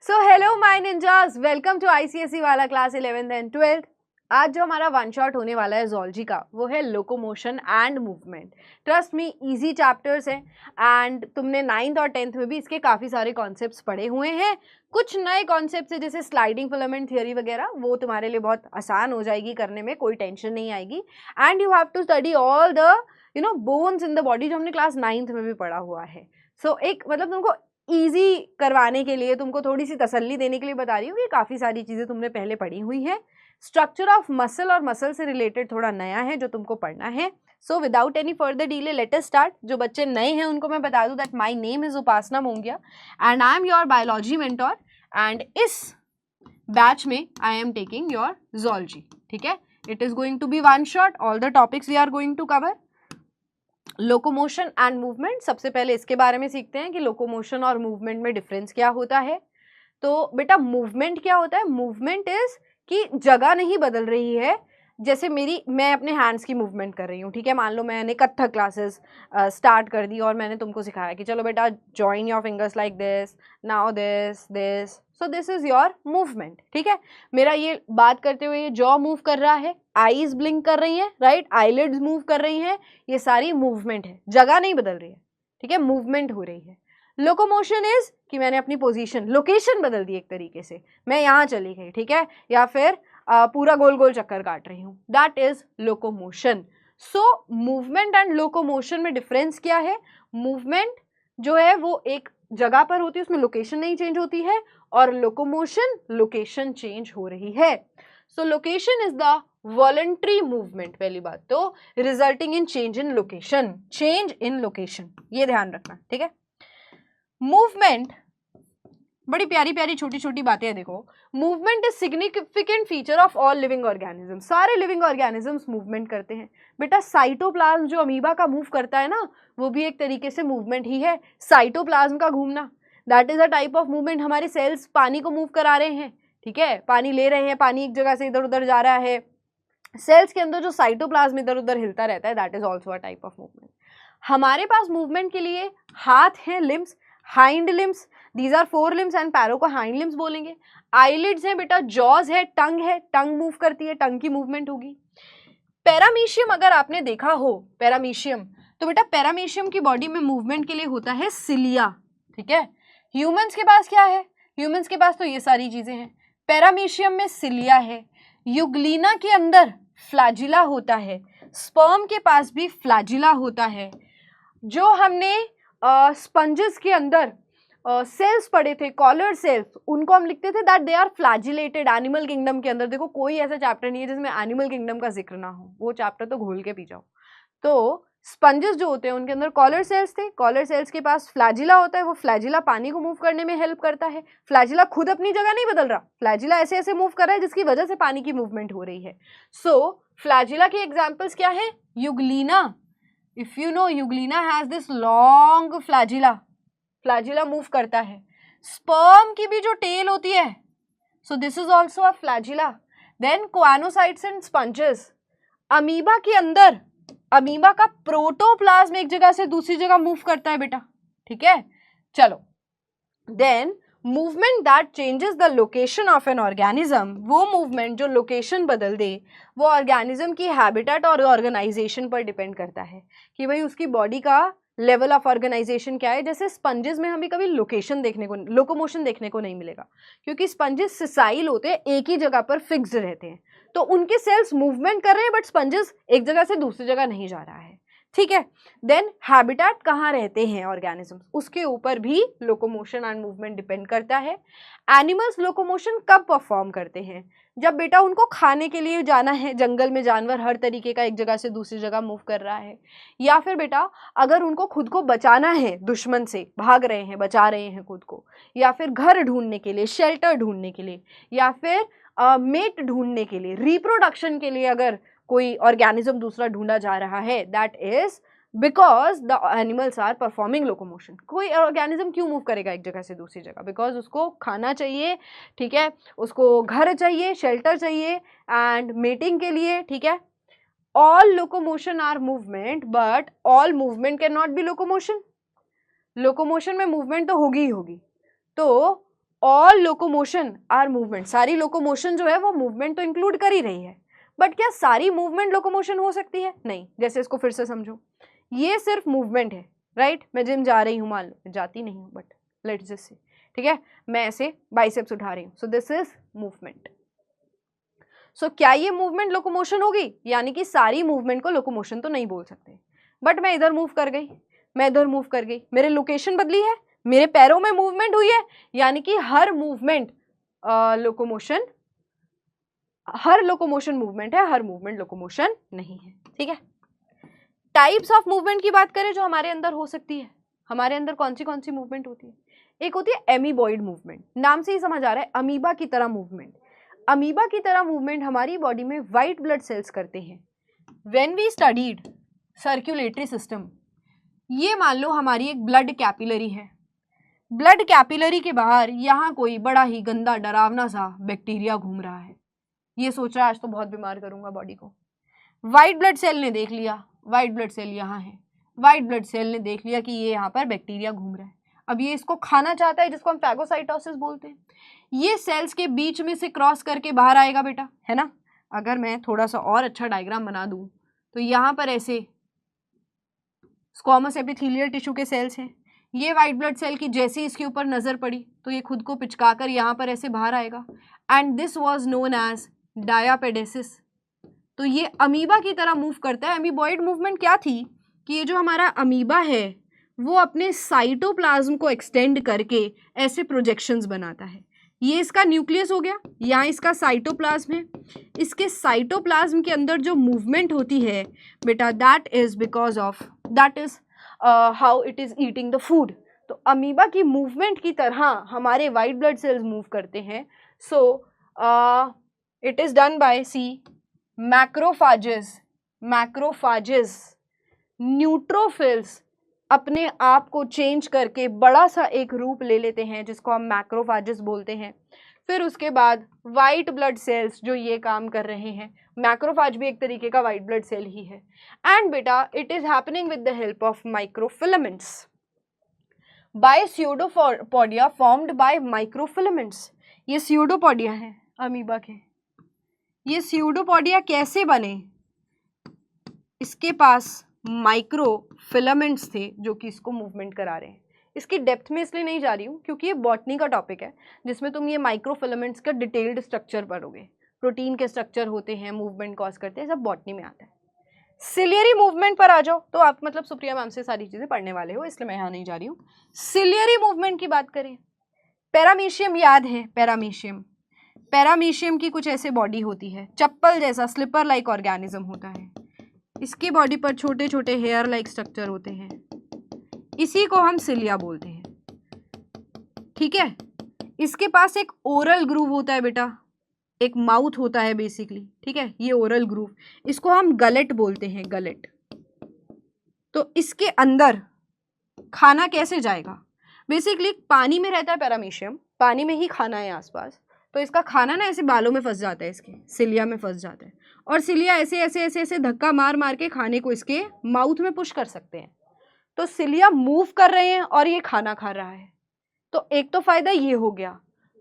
So hello my ninjas, welcome to ICSE वाला class 11th and 12th। आज जो हमारा वन शॉट होने वाला है जोलॉजी का, वो है locomotion and movement. Trust me, easy chapters हैं एंड तुमने 9th और 10th में भी इसके काफ़ी सारे कॉन्सेप्ट्स पढ़े हुए हैं। कुछ नए कॉन्सेप्ट्स है जैसे स्लाइडिंग फिलामेंट थियरी वगैरह, वो तुम्हारे लिए बहुत आसान हो जाएगी करने में, कोई टेंशन नहीं आएगी। And you have to study all the bones in the body, जो हमने क्लास 9th में भी पढ़ा हुआ है। सो एक मतलब तुमको ईजी करवाने के लिए, तुमको थोड़ी सी तसल्ली देने के लिए बता रही हूँ कि काफ़ी सारी चीज़ें तुमने पहले पढ़ी हुई हैं। स्ट्रक्चर ऑफ मसल और मसल से रिलेटेड थोड़ा नया है जो तुमको पढ़ना है। So without any further delay let us start. जो बच्चे नए हैं उनको मैं बता दूं that my name is Upasana Mongia and I am your biology mentor and इस बैच में I am taking your zoology. ठीक है, it is going to be one shot. All the topics we are going to cover. Locomotion and movement, सबसे पहले इसके बारे में सीखते हैं कि लोकोमोशन और मूवमेंट में डिफरेंस क्या होता है। तो बेटा मूवमेंट क्या होता है? मूवमेंट इज कि जगह नहीं बदल रही है। जैसे मैं अपने हैंड्स की मूवमेंट कर रही हूँ, ठीक है। मान लो मैंने कथक क्लासेस स्टार्ट कर दी और मैंने तुमको सिखाया कि चलो बेटा join your fingers like this, now this this, so this is your movement. ठीक है, मेरा ये बात करते हुए ये जॉ मूव कर रहा है, आईज ब्लिंक कर रही हैं, राइट, आईलिड्स मूव कर रही हैं, ये सारी मूवमेंट है, जगह नहीं बदल रही है। ठीक है, मूवमेंट हो रही है। लोकोमोशन इज कि मैंने अपनी पोजीशन, लोकेशन बदल दी एक तरीके से, मैं यहाँ चली गई, ठीक है, या फिर पूरा गोल गोल चक्कर काट रही हूँ, that is locomotion. So movement and locomotion में डिफरेंस क्या है? मूवमेंट जो है वो एक जगह पर होती है, उसमें लोकेशन नहीं चेंज होती है, और लोकोमोशन लोकेशन चेंज हो रही है। सो location is the voluntary movement, पहली बात तो, resulting in change in location, change in location, ये ध्यान रखना। ठीक है, मूवमेंट बड़ी प्यारी प्यारी छोटी छोटी बातें हैं। देखो, movement is significant feature of all living organism. सारे लिविंग ऑर्गेनिजम्स मूवमेंट करते हैं बेटा। साइटोप्लाज्म जो अमीबा का मूव करता है ना, वो भी एक तरीके से मूवमेंट ही है। साइटोप्लाज्म का घूमना, that is a type of movement. हमारे सेल्स पानी को मूव करा रहे हैं, ठीक है, पानी ले रहे हैं, पानी एक जगह से इधर उधर जा रहा है। सेल्स के अंदर जो साइटोप्लाज्म इधर उधर हिलता रहता है, that is also a type of movement. हमारे पास मूवमेंट के लिए हाथ हैं, limbs, hind limbs, these are four limbs and पैरों को हाइंड लिम्स बोलेंगे। आईलिड्स है बेटा, जॉज है, टंग मूव करती है, टंग की मूवमेंट होगी। पैरामीशियम अगर आपने देखा हो, पैरामीशियम, तो बेटा पैरामीशियम की बॉडी में मूवमेंट के लिए होता है सिलिया। ठीक है, ह्यूमंस के पास क्या है? ह्यूमंस के पास तो ये सारी चीजें हैं। पैरामीशियम में सिलिया है। युग्लिना के अंदर फ्लैजिला होता है। स्पर्म के पास भी फ्लैजिला होता है। जो हमने स्पंजेस के अंदर सेल्स पढ़े थे, कॉलर सेल्स, उनको हम लिखते थे that they are flagellated. Animal kingdom के अंदर देखो, कोई ऐसा चैप्टर नहीं है जिसमें एनिमल किंगडम का जिक्र ना हो, वो चैप्टर तो घोल के पी जाओ। तो स्पंजेस जो होते हैं उनके अंदर कॉलर सेल्स थे, कॉलर सेल्स के पास फ्लैजिला होता है, वो फ्लैजिला पानी को मूव करने में हेल्प करता है। फ्लैजिला खुद अपनी जगह नहीं बदल रहा, फ्लैजिला ऐसे ऐसे मूव कर रहा है जिसकी वजह से पानी की मूवमेंट हो रही है। सो फ्लैजिला के एग्जाम्पल्स क्या है? Euglena, if you know, Euglena has this long flagella, flagella move करता है। स्पर्म की भी जो टेल होती है, so this is also a flagella. Then choanocytes and sponges, amoeba के अंदर, अमीबा का प्रोटोप्लाज्म एक जगह से दूसरी जगह मूव करता है बेटा। ठीक है, चलो, then movement that changes the location of an organism, वो मूवमेंट जो लोकेशन बदल दे, वो ऑर्गेनिज्म की हैबिटेट और ऑर्गेनाइजेशन पर डिपेंड करता है कि भाई उसकी बॉडी का लेवल ऑफ ऑर्गेनाइजेशन क्या है। जैसे स्पंजेस में हमें कभी लोकेशन देखने को, लोकोमोशन देखने को नहीं मिलेगा, क्योंकि स्पंजेस सिसाइल होते हैं, एक ही जगह पर फिक्स्ड रहते हैं, तो उनके सेल्स मूवमेंट कर रहे हैं बट स्पंजेस एक जगह से दूसरी जगह नहीं जा रहा है। ठीक है, देन हैबिटेट कहाँ रहते हैं ऑर्गेनिजम्स, उसके ऊपर भी लोकोमोशन एंड मूवमेंट डिपेंड करता है। एनिमल्स लोकोमोशन कब परफॉर्म करते हैं? जब बेटा उनको खाने के लिए जाना है, जंगल में जानवर हर तरीके का एक जगह से दूसरी जगह मूव कर रहा है, या फिर बेटा अगर उनको खुद को बचाना है, दुश्मन से भाग रहे हैं, बचा रहे हैं खुद को, या फिर घर ढूंढने के लिए, शेल्टर ढूंढने के लिए, या फिर मेट ढूंढने के लिए, रिप्रोडक्शन के लिए अगर कोई ऑर्गेनिज्म दूसरा ढूंढा जा रहा है, that is because the animals are performing locomotion. कोई ऑर्गेनिज्म क्यों मूव करेगा एक जगह से दूसरी जगह? बिकॉज उसको खाना चाहिए, ठीक है, उसको घर चाहिए, शेल्टर चाहिए एंड मेटिंग के लिए। ठीक है, all locomotion are movement but all movement can not be locomotion. Locomotion में मूवमेंट तो होगी ही होगी, तो ऑल लोकोमोशन आर मूवमेंट, सारी लोकोमोशन जो है वो मूवमेंट तो इंक्लूड कर ही रही है, बट क्या सारी मूवमेंट लोकोमोशन हो सकती है? नहीं। जैसे इसको फिर से समझो, ये सिर्फ मूवमेंट है, राइट? मैं जिम जा रही हूँ, मान लो जाती नहीं हूँ, बट लेट्स जस्ट से, ठीक है, मैं ऐसे बाइसेप्स उठा रही हूँ, सो दिस इज मूवमेंट। सो क्या ये मूवमेंट लोकोमोशन होगी? यानी कि सारी मूवमेंट को लोकोमोशन तो नहीं बोल सकते, बट मैं इधर मूव कर गई, मैं इधर मूव कर गई, मेरे लोकेशन बदली है, मेरे पैरों में मूवमेंट हुई है, यानी कि हर मूवमेंट लोकोमोशन, हर लोकोमोशन मूवमेंट है, हर मूवमेंट लोकोमोशन नहीं है, ठीक है। टाइप्स ऑफ मूवमेंट की बात करें जो हमारे अंदर हो सकती है, हमारे अंदर कौन सी मूवमेंट होती है? एक होती है एमीबॉइड मूवमेंट, नाम से ही समझ आ रहा है, अमीबा की तरह मूवमेंट। अमीबा की तरह मूवमेंट हमारी बॉडी में वाइट ब्लड सेल्स करते हैं। When we studied circulatory system, ये मान लो हमारी एक ब्लड कैपिलरी है, ब्लड कैपिलरी के बाहर यहाँ कोई बड़ा ही गंदा डरावना सा बैक्टीरिया घूम रहा है, ये सोच रहा है आज तो बहुत बीमार करूंगा बॉडी को। वाइट ब्लड सेल ने देख लिया, वाइट ब्लड सेल यहाँ है, वाइट ब्लड सेल ने देख लिया कि ये यहाँ पर बैक्टीरिया घूम रहा है, अब ये इसको खाना चाहता है, जिसको हम फैगोसाइटोसिस बोलते हैं। ये सेल्स के बीच में से क्रॉस करके बाहर आएगा बेटा, है ना। अगर मैं थोड़ा सा और अच्छा डायग्राम बना दूं तो यहाँ पर ऐसे स्क्वामस एपिथेलियल टिश्यू के सेल्स हैं, ये वाइट ब्लड सेल की जैसे ही इसके ऊपर नज़र पड़ी तो ये खुद को पिचकाकर यहाँ पर ऐसे बाहर आएगा, and this was known as diapedesis. तो ये अमीबा की तरह मूव करता है। अमीबॉइड मूवमेंट क्या थी कि ये जो हमारा अमीबा है वो अपने साइटोप्लाज्म को एक्सटेंड करके ऐसे प्रोजेक्शंस बनाता है। ये इसका न्यूक्लियस हो गया, यहाँ इसका साइटोप्लाज्म है, इसके साइटोप्लाज्म के अंदर जो मूवमेंट होती है बेटा, that is because of, that is how it is eating the food. तो अमीबा की मूवमेंट की तरह हमारे वाइट ब्लड सेल्स मूव करते हैं। So it is done by see macrophages, macrophages, neutrophils अपने आप को चेंज करके बड़ा सा एक रूप ले लेते हैं जिसको हम मैक्रोफाजेस बोलते हैं। फिर उसके बाद वाइट ब्लड सेल्स जो ये काम कर रहे हैं, मैक्रोफाज भी एक तरीके का वाइट ब्लड सेल ही है, एंड बेटा it is happening with the help of microfilaments by pseudopodia formed by microfilaments. ये स्यूडोपोडिया है अमीबा के, ये स्यूडोपोडिया कैसे बने? इसके पास माइक्रोफिलामेंट्स थे जो कि इसको मूवमेंट करा रहे हैं। इसकी डेप्थ में इसलिए नहीं जा रही हूँ क्योंकि ये बॉटनी का टॉपिक है जिसमें तुम ये माइक्रोफिलामेंट्स का डिटेल्ड स्ट्रक्चर पढ़ोगे, प्रोटीन के स्ट्रक्चर होते हैं, मूवमेंट कॉज करते हैं, सब बॉटनी में आता है। सिलियरी मूवमेंट पर आ जाओ तो आप मतलब सुप्रिया मैम से सारी चीज़ें पढ़ने वाले हो, इसलिए मैं यहाँ नहीं जा रही हूँ। सिलियरी मूवमेंट की बात करें, पैरामीशियम याद है, पैरामीशियम, पैरामीशियम की कुछ ऐसे बॉडी होती है, चप्पल जैसा स्लिपर लाइक ऑर्गेनिज्म होता है, इसकी बॉडी पर छोटे छोटे हेयर लाइक स्ट्रक्चर होते हैं, इसी को हम सिलिया बोलते हैं, ठीक है। इसके पास एक ओरल ग्रूव होता है बेटा, एक माउथ होता है बेसिकली, ठीक है, ये ओरल ग्रूव, इसको हम गलेट बोलते हैं, गलेट। तो इसके अंदर खाना कैसे जाएगा? बेसिकली पानी में रहता है पैरामीशियम, पानी में ही खाना है आसपास, तो इसका खाना ना ऐसे बालों में फंस जाता है, इसके सिलिया में फंस जाता है, और सिलिया ऐसे ऐसे ऐसे ऐसे धक्का मार मार के खाने को इसके माउथ में पुश कर सकते हैं। तो सिलिया मूव कर रहे हैं और ये खाना खा रहा है, तो एक तो फायदा ये हो गया।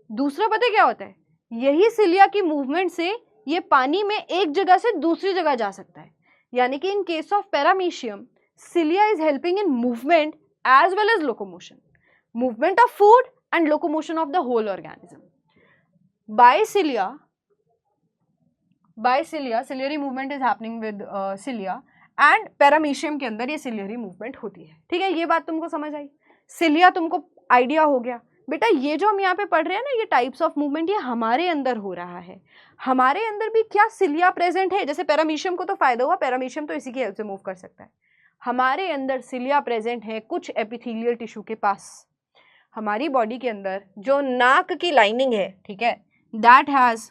दूसरा पता क्या होता है, यही सिलिया की मूवमेंट से ये पानी में एक जगह से दूसरी जगह जा सकता है, यानी कि in case of paramecium cilia is helping in movement as well as locomotion, movement of food and locomotion of the whole organism. By cilia, ciliary movement is happening with cilia and paramecium के अंदर ये ciliary movement होती है, ठीक है। ये बात तुमको समझ आई, cilia तुमको आइडिया हो गया बेटा। ये जो हम यहाँ पे पढ़ रहे हैं ना, ये टाइप्स ऑफ मूवमेंट, ये हमारे अंदर हो रहा है, हमारे अंदर भी क्या सिलिया प्रेजेंट है। जैसे पैरामीशियम को तो फायदा हुआ, पैरामीशियम तो इसी की हेल्प से मूव कर सकता है, हमारे अंदर सिलिया प्रेजेंट है कुछ एपिथेलियल टिश्यू के पास। हमारी बॉडी के अंदर जो नाक की लाइनिंग है, ठीक है, that has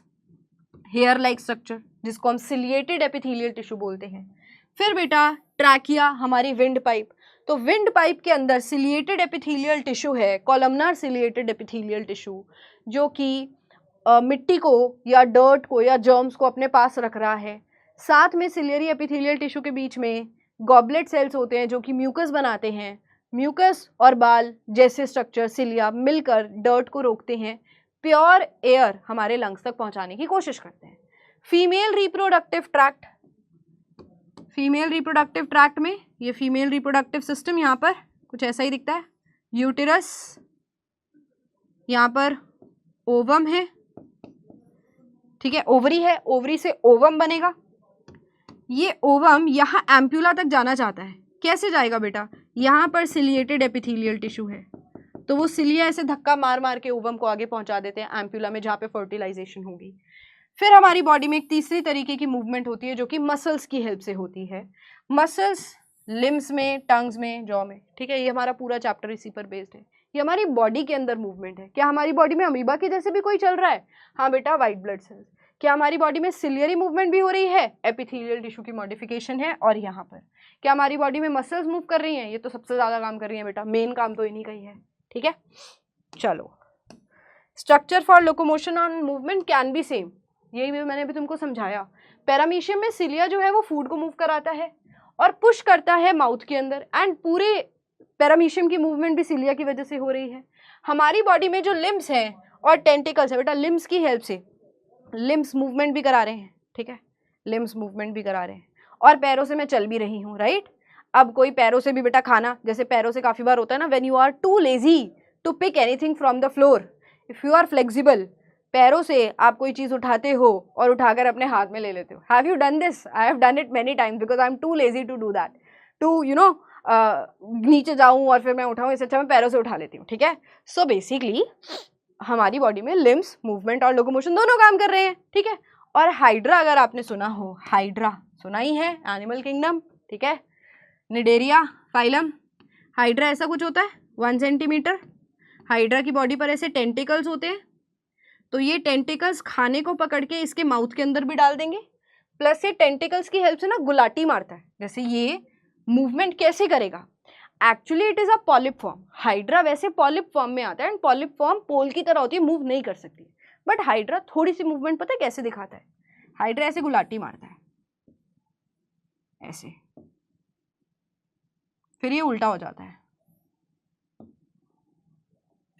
hair like structure जिसको हम सिलिएटेड एपिथेलियल टिश्यू बोलते हैं। फिर बेटा ट्रैकिया, हमारी विंड पाइप, तो विंड पाइप के अंदर सिलिएटेड एपिथेलियल टिश्यू है, कॉलमनार सिलिएटेड एपिथेलियल टिश्यू, जो कि मिट्टी को या डर्ट को या जर्म्स को अपने पास रख रहा है। साथ में सिलियरी एपिथेलियल टिश्यू के बीच में गॉबलेट सेल्स होते हैं जो कि म्यूकस बनाते हैं, म्यूकस और बाल जैसे स्ट्रक्चर सिलिया मिलकर डर्ट को रोकते हैं, प्योर एयर हमारे लंग्स तक पहुंचाने की कोशिश करते हैं। फीमेल रिप्रोडक्टिव ट्रैक्ट में ये फीमेल रिप्रोडक्टिव सिस्टम यहाँ पर कुछ ऐसा ही दिखता है। यूटेरस, यहाँ पर ओवम है, ठीक है, ओवरी है, ओवरी से ओवम बनेगा। ये ओवम यहाँ एम्प्यूला तक जाना चाहता है, कैसे जाएगा बेटा, यहाँ पर सिलिएटेड एपिथेलियल टिश्यू है, तो वो सिलिया ऐसे धक्का मार मार के ओवम को आगे पहुंचा देते हैं एम्प्यूला में, जहाँ पे फर्टिलाइजेशन होगी। फिर हमारी बॉडी में एक तीसरी तरीके की मूवमेंट होती है जो कि मसल्स की हेल्प से होती है। मसल्स लिम्स में, टंग्स में, जॉ में, ठीक है, ये हमारा पूरा चैप्टर इसी पर बेस्ड है। ये हमारी बॉडी के अंदर मूवमेंट है। क्या हमारी बॉडी में अमीबा के जैसे भी कोई चल रहा है? हाँ बेटा, वाइट ब्लड सेल्स। क्या हमारी बॉडी में सिलियरी मूवमेंट भी हो रही है? एपिथेलियल टिश्यू की मॉडिफिकेशन है। और यहाँ पर क्या हमारी बॉडी में मसल्स मूव कर रही हैं? ये तो सबसे ज़्यादा काम कर रही हैं बेटा, मेन काम तो इन्हीं का ही है, ठीक है। चलो, structure for locomotion on movement can be same, यही भी मैंने अभी तुमको समझाया। पैरामीशियम में सिलिया जो है वो फूड को मूव कराता है और पुश करता है माउथ के अंदर, एंड पूरे पैरामीशियम की मूवमेंट भी सिलिया की वजह से हो रही है। हमारी बॉडी में जो लिम्स हैं और टेंटिकल्स है बेटा, लिम्स की हेल्प से लिम्स मूवमेंट भी करा रहे हैं, ठीक है, लिम्स मूवमेंट भी करा रहे हैं। और पैरों से मैं चल भी रही हूँ, राइट। अब कोई पैरों से भी बेटा खाना, जैसे पैरों से काफ़ी बार होता है ना, when you are too lazy to pick anything from the floor, if you are flexible, पैरों से आप कोई चीज़ उठाते हो और उठाकर अपने हाथ में ले लेते हो। Have you done this? I have done it many times because I am too lazy to do that, too you know नीचे जाऊँ और फिर मैं उठाऊँ, इससे अच्छा मैं पैरों से उठा लेती हूँ, ठीक है। सो बेसिकली हमारी बॉडी में लिम्स, मूवमेंट और लोकोमोशन दोनों काम कर रहे हैं, ठीक है। और हाइड्रा, अगर आपने सुना हो, हाइड्रा सुना ही है, एनिमल किंगडम, ठीक है, निडेरिया फाइलम। हाइड्रा ऐसा कुछ होता है 1 सेंटीमीटर। हाइड्रा की बॉडी पर ऐसे टेंटिकल्स होते हैं, तो ये टेंटिकल्स खाने को पकड़ के इसके माउथ के अंदर भी डाल देंगे, प्लस ये टेंटिकल्स की हेल्प से ना गुलाटी मारता है। जैसे ये मूवमेंट कैसे करेगा? Actually it is a polyp form. Hydra वैसे पॉलिप फॉर्म में आता है, एंड पॉलिप फॉर्म पोल की तरह होती है, मूव नहीं कर सकती। बट हाइड्रा थोड़ी सी मूवमेंट पता है कैसे दिखाता है? हाइड्रा ऐसे गुलाटी मारता है, ऐसे, फिर ये उल्टा हो जाता है,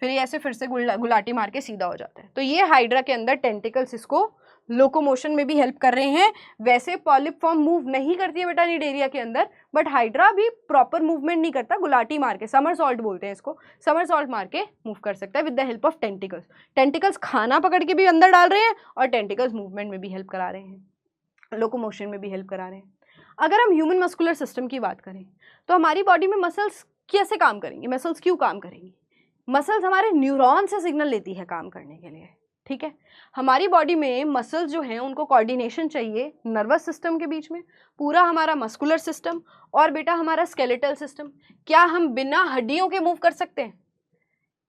फिर ये ऐसे फिर से गुलाटी मार के सीधा हो जाता है। तो ये हाइड्रा के अंदर टेंटिकल्स इसको लोकोमोशन में भी हेल्प कर रहे हैं। वैसे पॉलिप फॉर्म मूव नहीं करती है बेटा निडेरिया के अंदर, बट हाइड्रा भी प्रॉपर मूवमेंट नहीं करता, गुलाटी मार के, समरसॉल्ट बोलते हैं इसको, समरसॉल्ट मार के मूव कर सकता है with the help of tentacles. Tentacles खाना पकड़ के भी अंदर डाल रहे हैं और टेंटिकल्स मूवमेंट में भी हेल्प करा रहे हैं, लोकोमोशन में भी हेल्प करा रहे हैं। अगर हम ह्यूमन मस्कुलर सिस्टम की बात करें तो हमारी बॉडी में मसल्स कैसे काम करेंगी? मसल्स क्यों काम करेंगी? मसल्स हमारे न्यूरॉन से सिग्नल लेती है काम करने के लिए, ठीक है। हमारी बॉडी में मसल्स जो हैं उनको कोऑर्डिनेशन चाहिए नर्वस सिस्टम के बीच में, पूरा हमारा मस्कुलर सिस्टम और बेटा हमारा स्केलेटल सिस्टम। क्या हम बिना हड्डियों के मूव कर सकते हैं?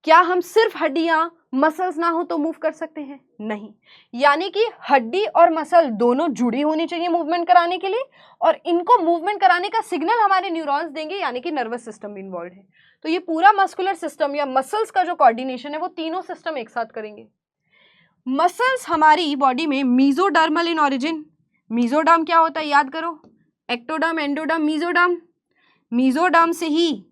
क्या हम सिर्फ हड्डियां, मसल्स ना हो तो मूव कर सकते हैं? नहीं। यानी कि हड्डी और मसल दोनों जुड़ी होनी चाहिए मूवमेंट कराने के लिए, और इनको मूवमेंट कराने का सिग्नल हमारे न्यूरॉन्स देंगे, यानी कि नर्वस सिस्टम भी इन्वॉल्व है। तो ये पूरा मस्कुलर सिस्टम या मसल्स का जो कोऑर्डिनेशन है वो तीनों सिस्टम एक साथ करेंगे। मसल्स हमारी बॉडी में मीजोडर्मल इन ऑरिजिन। मीजोडर्म क्या होता है याद करो, एक्टोडर्म, एंडोडर्म, मीजोडर्म। मीजोडर्म से ही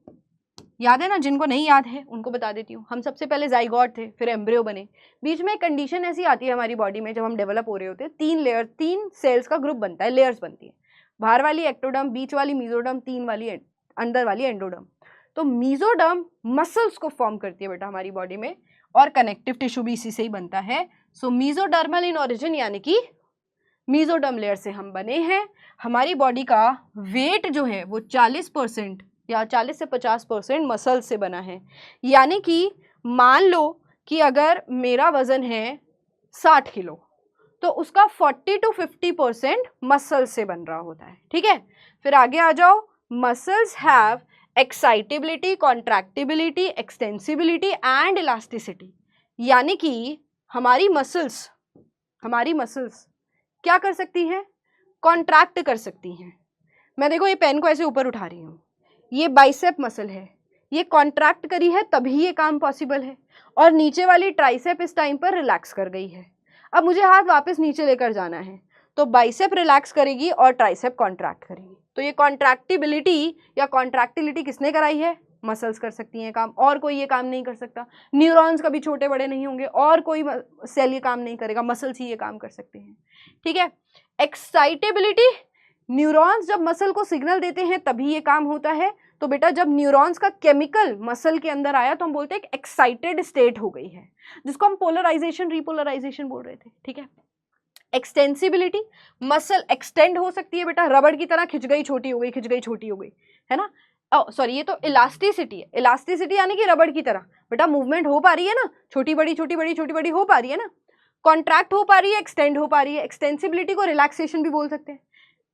याद है ना, जिनको नहीं याद है उनको बता देती हूँ। हम सबसे पहले जाइगोट थे, फिर एम्ब्रियो बने। बीच में एक कंडीशन ऐसी आती है हमारी बॉडी में जब हम डेवलप हो रहे होते हैं, 3 लेयर, 3 सेल्स का ग्रुप बनता है, लेयर्स बनती है, बाहर वाली एक्टोडर्म, बीच वाली मीजोडर्म, 3 वाली अंदर वाली एंडोडर्म। तो मीजोडर्म मसल्स को फॉर्म करती है बेटा हमारी बॉडी में, और कनेक्टिव टिश्यू भी इसी से ही बनता है। सो मीजोडर्मल इन ऑरिजिन, यानी कि मीजोडर्म लेयर से हम बने हैं। हमारी बॉडी का वेट जो है वो 40% या 40 से 50% मसल से बना है। यानी कि मान लो कि अगर मेरा वजन है 60 किलो, तो उसका 40 to 50% मसल से बन रहा होता है, ठीक है। फिर आगे आ जाओ, muscles have excitability, contractibility, extensibility and elasticity. यानी कि हमारी मसल्स क्या कर सकती हैं? कॉन्ट्रैक्ट कर सकती हैं। मैं देखो ये पेन को ऐसे ऊपर उठा रही हूँ, ये बाइसेप मसल है, ये कॉन्ट्रैक्ट करी है तभी ये काम पॉसिबल है, और नीचे वाली ट्राइसेप इस टाइम पर रिलैक्स कर गई है। अब मुझे हाथ वापस नीचे लेकर जाना है, तो बाइसेप रिलैक्स करेगी और ट्राइसेप कॉन्ट्रैक्ट करेगी। तो ये कॉन्ट्रैक्टिबिलिटी या कॉन्ट्रैक्टिलिटी किसने कराई है? मसल्स कर सकती हैं काम, और कोई ये काम नहीं कर सकता। न्यूरॉन्स कभी छोटे बड़े नहीं होंगे, और कोई सेल ये काम नहीं करेगा, मसल्स ही ये काम कर सकते हैं। ठीक है। एक्साइटेबिलिटी, न्यूरॉन्स जब मसल को सिग्नल देते हैं तभी ये काम होता है। तो बेटा जब न्यूरॉन्स का केमिकल मसल के अंदर आया तो हम बोलते हैं एक एक्साइटेड स्टेट हो गई है, जिसको हम पोलराइजेशन रिपोलराइजेशन बोल रहे थे। ठीक है। एक्सटेंसिबिलिटी, मसल एक्सटेंड हो सकती है बेटा, रबड़ की तरह खिंच गई छोटी हो गई, खिंच गई छोटी हो गई, है ना। सॉरी, ये तो इलास्टिसिटी है। इलास्टिसिटी यानी कि रबड़ की तरह बेटा मूवमेंट हो पा रही है ना, छोटी बड़ी छोटी बड़ी छोटी बड़ी हो पा रही है ना, कॉन्ट्रैक्ट हो पा रही है, एक्सटेंड हो पा रही है। एक्सटेंसिबिलिटी को रिलैक्सेशन भी बोल सकते हैं।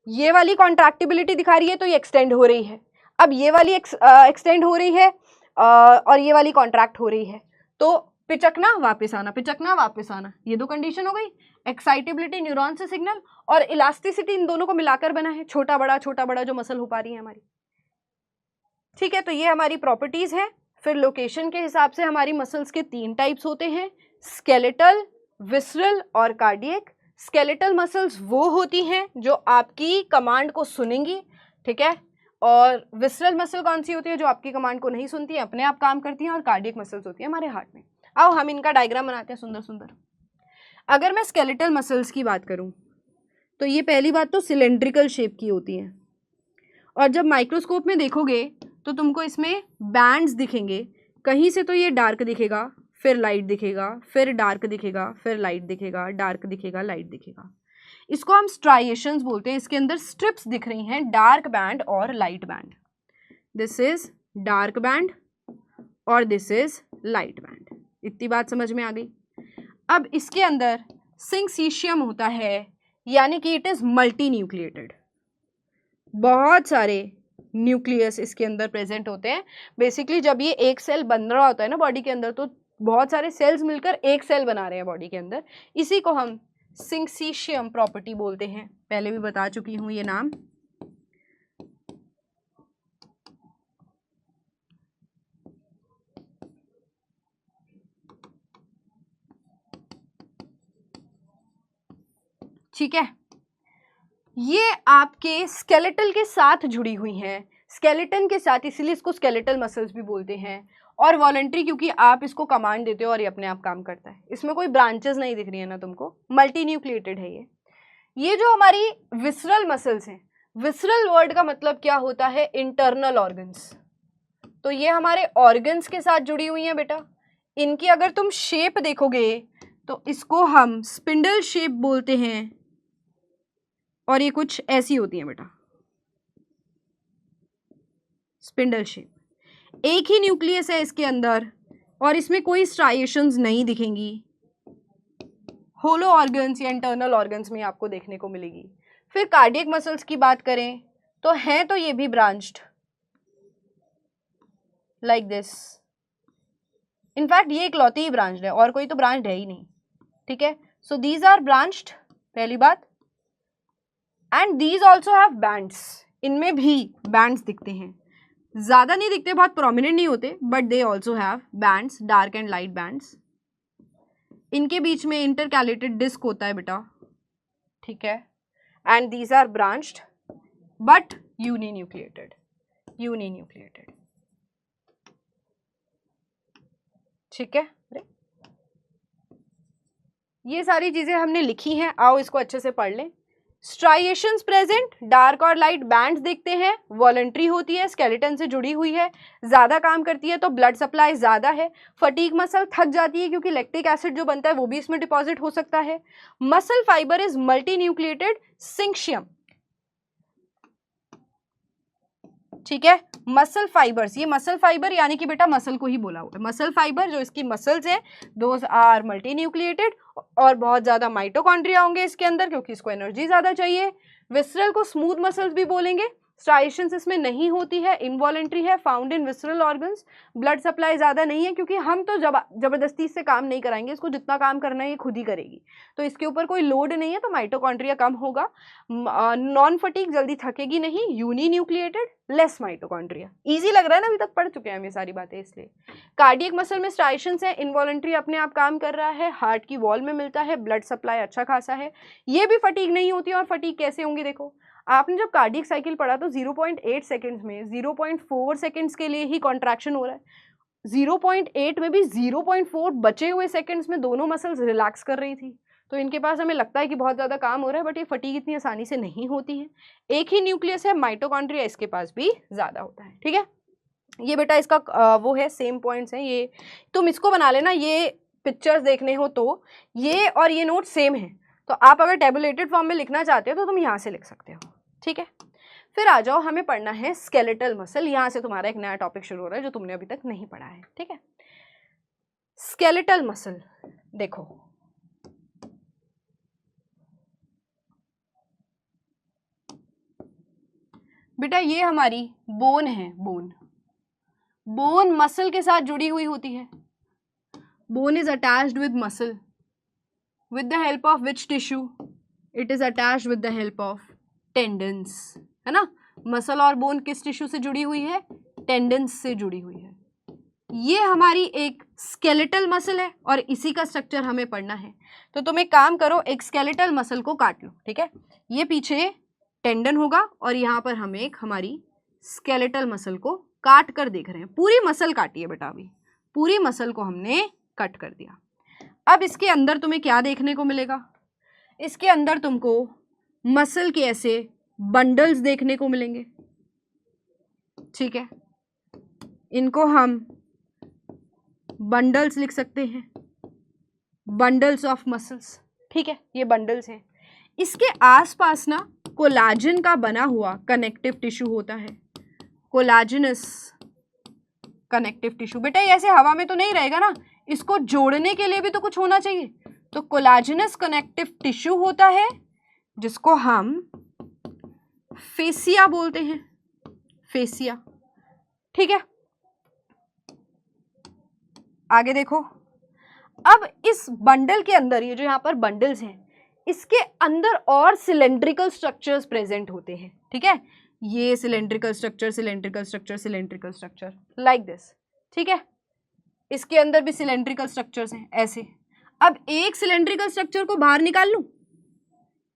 ये वाली कॉन्ट्रैक्टिबिलिटी दिखा रही है तो ये एक्सटेंड हो रही है, अब ये वाली एक्सटेंड हो रही है और ये वाली कॉन्ट्रैक्ट हो रही है, तो पिचकना वापस आना, पिचकना वापस आना, ये दो कंडीशन हो गई। एक्साइटेबिलिटी न्यूरॉन से सिग्नल, और इलास्टिसिटी इन दोनों को मिलाकर बना है, छोटा बड़ा जो मसल हो पा रही है हमारी। ठीक है, तो ये हमारी प्रॉपर्टीज है। फिर लोकेशन के हिसाब से हमारी मसल्स के 3 टाइप्स होते हैं, स्केलेटल, विसरल और कार्डियक। स्केलेटल मसल्स वो होती हैं जो आपकी कमांड को सुनेंगी, ठीक है, और विसरल मसल कौन सी होती है, जो आपकी कमांड को नहीं सुनती है, अपने आप काम करती हैं, और कार्डियक मसल्स होती है हमारे हार्ट में। आओ हम इनका डायग्राम बनाते हैं सुंदर सुंदर। अगर मैं स्केलेटल मसल्स की बात करूं तो ये पहली बात तो सिलेंड्रिकल शेप की होती हैं, और जब माइक्रोस्कोप में देखोगे तो तुमको इसमें बैंड्स दिखेंगे। कहीं से तो ये डार्क दिखेगा, फिर लाइट दिखेगा, फिर डार्क दिखेगा, फिर लाइट दिखेगा, डार्क दिखेगा, लाइट दिखेगा। इसको हम स्ट्राइएशंस बोलते हैं। इसके अंदर स्ट्रिप्स दिख रही हैं, डार्क बैंड और light band. This is dark band और दिस इज लाइट बैंड। इतनी बात समझ में आ गई। अब इसके अंदर सिंक्सीशियम होता है, यानी कि इट इज मल्टी न्यूक्लिएटेड। बहुत सारे न्यूक्लियस इसके अंदर प्रेजेंट होते हैं। बेसिकली जब ये एक सेल बन रहा होता है ना बॉडी के अंदर, तो बहुत सारे सेल्स मिलकर एक सेल बना रहे हैं बॉडी के अंदर। इसी को हम सिंक्सीशियम प्रॉपर्टी बोलते हैं। पहले भी बता चुकी हूं ये नाम। ठीक है, ये आपके स्केलेटल के साथ जुड़ी हुई हैं, स्केलेटन के साथ, इसलिए इसको स्केलेटल मसल्स भी बोलते हैं। और वॉलंटरी, क्योंकि आप इसको कमांड देते हो और ये अपने आप काम करता है। इसमें कोई ब्रांचेस नहीं दिख रही है ना तुमको, मल्टी न्यूक्लिएटेड है ये जो हमारी विसरल मसल्स हैं, विसरल वर्ड का मतलब क्या होता है, इंटरनल ऑर्गन्स। तो ये हमारे ऑर्गन्स के साथ जुड़ी हुई हैं बेटा। इनकी अगर तुम शेप देखोगे तो इसको हम स्पिंडल शेप बोलते हैं, और ये कुछ ऐसी होती है बेटा, स्पिंडल शेप। एक ही न्यूक्लियस है इसके अंदर, और इसमें कोई स्ट्राइएशंस नहीं दिखेंगी। होलो ऑर्गन्स या इंटरनल ऑर्गन्स में आपको देखने को मिलेगी। फिर कार्डियक मसल्स की बात करें तो हैं तो ये भी ब्रांच्ड, लाइक दिस। इनफैक्ट ये इकलौती ही ब्रांच्ड है, और कोई तो ब्रांच्ड है ही नहीं। ठीक है, सो दीज आर ब्रांच्ड, पहली बात। And these also have bands, इनमें भी बैंड्स दिखते हैं, ज़्यादा नहीं दिखते, बहुत प्रोमिनेंट नहीं होते, but they also have bands, dark and light bands. इनके बीच में इंटरकैलेटेड डिस्क होता है बेटा, ठीक है। And these are branched but uninucleated, uninucleated. ठीक है, ये सारी चीज़ें हमने लिखी हैं, आओ इसको अच्छे से पढ़ लें। स्ट्राइएशंस प्रेजेंट, डार्क और लाइट बैंड्स दिखते हैं, वॉलंटरी होती है, स्केलेटन से जुड़ी हुई है, ज़्यादा काम करती है तो ब्लड सप्लाई ज़्यादा है। फटीग मसल, थक जाती है क्योंकि लैक्टिक एसिड जो बनता है वो भी इसमें डिपॉजिट हो सकता है। Muscle fibre is multinucleated, syncytium. ठीक है, मसल फाइबर्स, ये मसल फाइबर यानी कि बेटा मसल को ही बोला हुआ है। मसल फाइबर जो इसकी मसल्स हैं, दोज आर मल्टी न्यूक्लिएटेड, और बहुत ज़्यादा माइटोकॉन्ड्रिया होंगे इसके अंदर क्योंकि इसको एनर्जी ज़्यादा चाहिए। विसरल को स्मूथ मसल्स भी बोलेंगे। स्ट्राइएशंस इसमें नहीं होती है, इनवॉलेंट्री है, found in visceral organs. Blood supply ज़्यादा नहीं है क्योंकि हम तो ज़बरदस्ती से काम नहीं कराएंगे, इसको जितना काम करना है ये खुद ही करेगी, तो इसके ऊपर कोई लोड नहीं है, तो माइटोकॉन्ड्रिया कम होगा। नॉन फटीग, जल्दी थकेगी नहीं, uninucleated, less mitochondria. Easy लग रहा है ना, अभी तक पढ़ चुके हैं हम ये सारी बातें, इसलिए। कार्डियक मसल में स्ट्राइएशंस है, इनवॉलेंट्री अपने आप काम कर रहा है, हार्ट की वॉल में मिलता है, ब्लड सप्लाई अच्छा खासा है, ये भी फटीग नहीं होती। और फटीग कैसे होंगी देखो, आपने जब कार्डियक साइकिल पढ़ा तो 0.8 सेकेंड्स में 0.4 सेकेंड्स के लिए ही कॉन्ट्रैक्शन हो रहा है, 0.8 में भी 0.4 बचे हुए सेकेंड्स में दोनों मसल्स रिलैक्स कर रही थी। तो इनके पास हमें लगता है कि बहुत ज़्यादा काम हो रहा है, बट ये फटीग इतनी आसानी से नहीं होती है। एक ही न्यूक्लियस है, माइटोकॉन्ड्रिया इसके पास भी ज़्यादा होता है। ठीक है, ये बेटा इसका वो है, सेम पॉइंट्स हैं ये, तुम इसको बना लेना। ये पिक्चर्स देखने हो तो ये और ये नोट सेम है, तो आप अगर टेबुलेटेड फॉर्म में लिखना चाहते हो तो तुम यहाँ से लिख सकते हो। ठीक है, फिर आ जाओ, हमें पढ़ना है स्केलेटल मसल। यहाँ से तुम्हारा एक नया टॉपिक शुरू हो रहा है जो तुमने अभी तक नहीं पढ़ा है। ठीक है, स्केलेटल मसल देखो, बेटा ये हमारी बोन है। बोन मसल के साथ जुड़ी हुई होती है। Bone is attached with muscle with the help of which tissue? It is attached with the help of tendons, है ना। मसल और बोन किस टिश्यू से जुड़ी हुई है? टेंडन्स से जुड़ी हुई है। ये हमारी एक स्केलेटल मसल है और इसी का स्ट्रक्चर हमें पढ़ना है। तो तुम एक काम करो, एक स्केलेटल मसल को काट लो। ठीक है, ये पीछे टेंडन होगा और यहाँ पर हम एक हमारी स्केलेटल मसल को काट कर देख रहे हैं। पूरी मसल काटी है बेटा, अभी पूरी मसल को हमने कट कर दिया। अब इसके अंदर तुम्हें क्या देखने को मिलेगा? इसके अंदर तुमको मसल के ऐसे बंडल्स देखने को मिलेंगे। ठीक है, इनको हम बंडल्स लिख सकते हैं, बंडल्स ऑफ मसल्स। ठीक है, ये बंडल्स हैं। इसके आसपास ना कोलाजन का बना हुआ कनेक्टिव टिश्यू होता है, कोलाजिनस कनेक्टिव टिश्यू। बेटा ये ऐसे हवा में तो नहीं रहेगा ना, इसको जोड़ने के लिए भी तो कुछ होना चाहिए। तो कोलाजिनस कनेक्टिव टिश्यू होता है जिसको हम फेसिया बोलते हैं, फेसिया। ठीक है, आगे देखो। अब इस बंडल के अंदर, ये जो यहाँ पर बंडल्स हैं, इसके अंदर और सिलेंड्रिकल स्ट्रक्चर्स प्रेजेंट होते हैं। ठीक है, ये cylindrical structure, cylindrical structure, cylindrical structure like this. ठीक है, इसके अंदर भी सिलेंड्रिकल स्ट्रक्चर्स हैं ऐसे। अब एक सिलेंड्रिकल स्ट्रक्चर को बाहर निकाल लूं,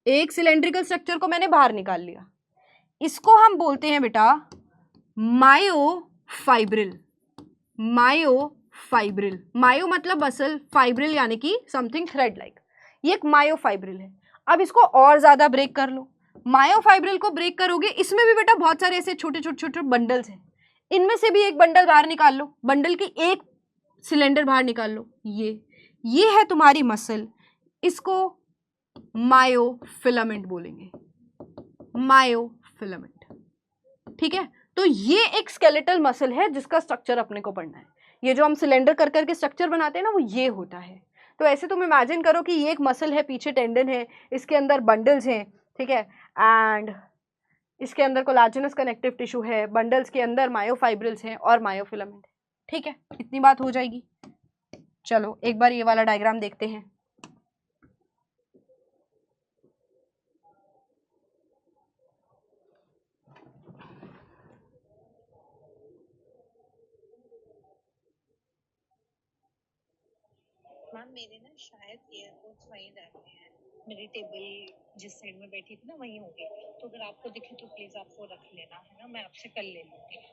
एक सिलेंड्रिकल स्ट्रक्चर को मैंने बाहर निकाल लिया, इसको हम बोलते हैं बेटा मायोफाइब्रिल। मायोफाइब्रिल, मायो मतलब मसल, फाइब्रिल यानी कि समथिंग थ्रेड लाइक, ये एक मायोफाइब्रिल है। अब इसको और ज्यादा ब्रेक कर लो। मायोफाइब्रिल को ब्रेक करोगे, इसमें भी बेटा बहुत सारे ऐसे छोटे छोटे छोटे बंडल्स हैं, इनमें से भी एक बंडल बाहर निकाल लो, बंडल की एक सिलेंडर बाहर निकाल लो। ये है तुम्हारी मसल, इसको मायोफिलामेंट बोलेंगे, मायोफिलामेंट। ठीक है, तो ये एक स्केलेटल मसल है जिसका स्ट्रक्चर अपने को पढ़ना है। ये जो हम सिलेंडर कर करके स्ट्रक्चर बनाते हैं ना, वो ये होता है। तो ऐसे तुम इमेजिन करो कि ये एक मसल है, पीछे टेंडन है, इसके अंदर बंडल्स हैं। ठीक है, एंड इसके अंदर कोलाजिनस कनेक्टिव टिश्यू है, बंडल्स के अंदर मायोफाइब्रिल्स हैं और मायोफिलामेंट है। ठीक है, इतनी बात हो जाएगी। चलो एक बार ये वाला डायग्राम देखते हैं। मैम मेरे ना शायद एयरपोर्ट्स वहीं रहते हैं, मेरी टेबल जिस साइड में बैठी थी ना वहीं होगी, तो अगर आपको दिखे तो प्लीज आप वो रख लेना, है ना, मैं आपसे कल ले लूंगी।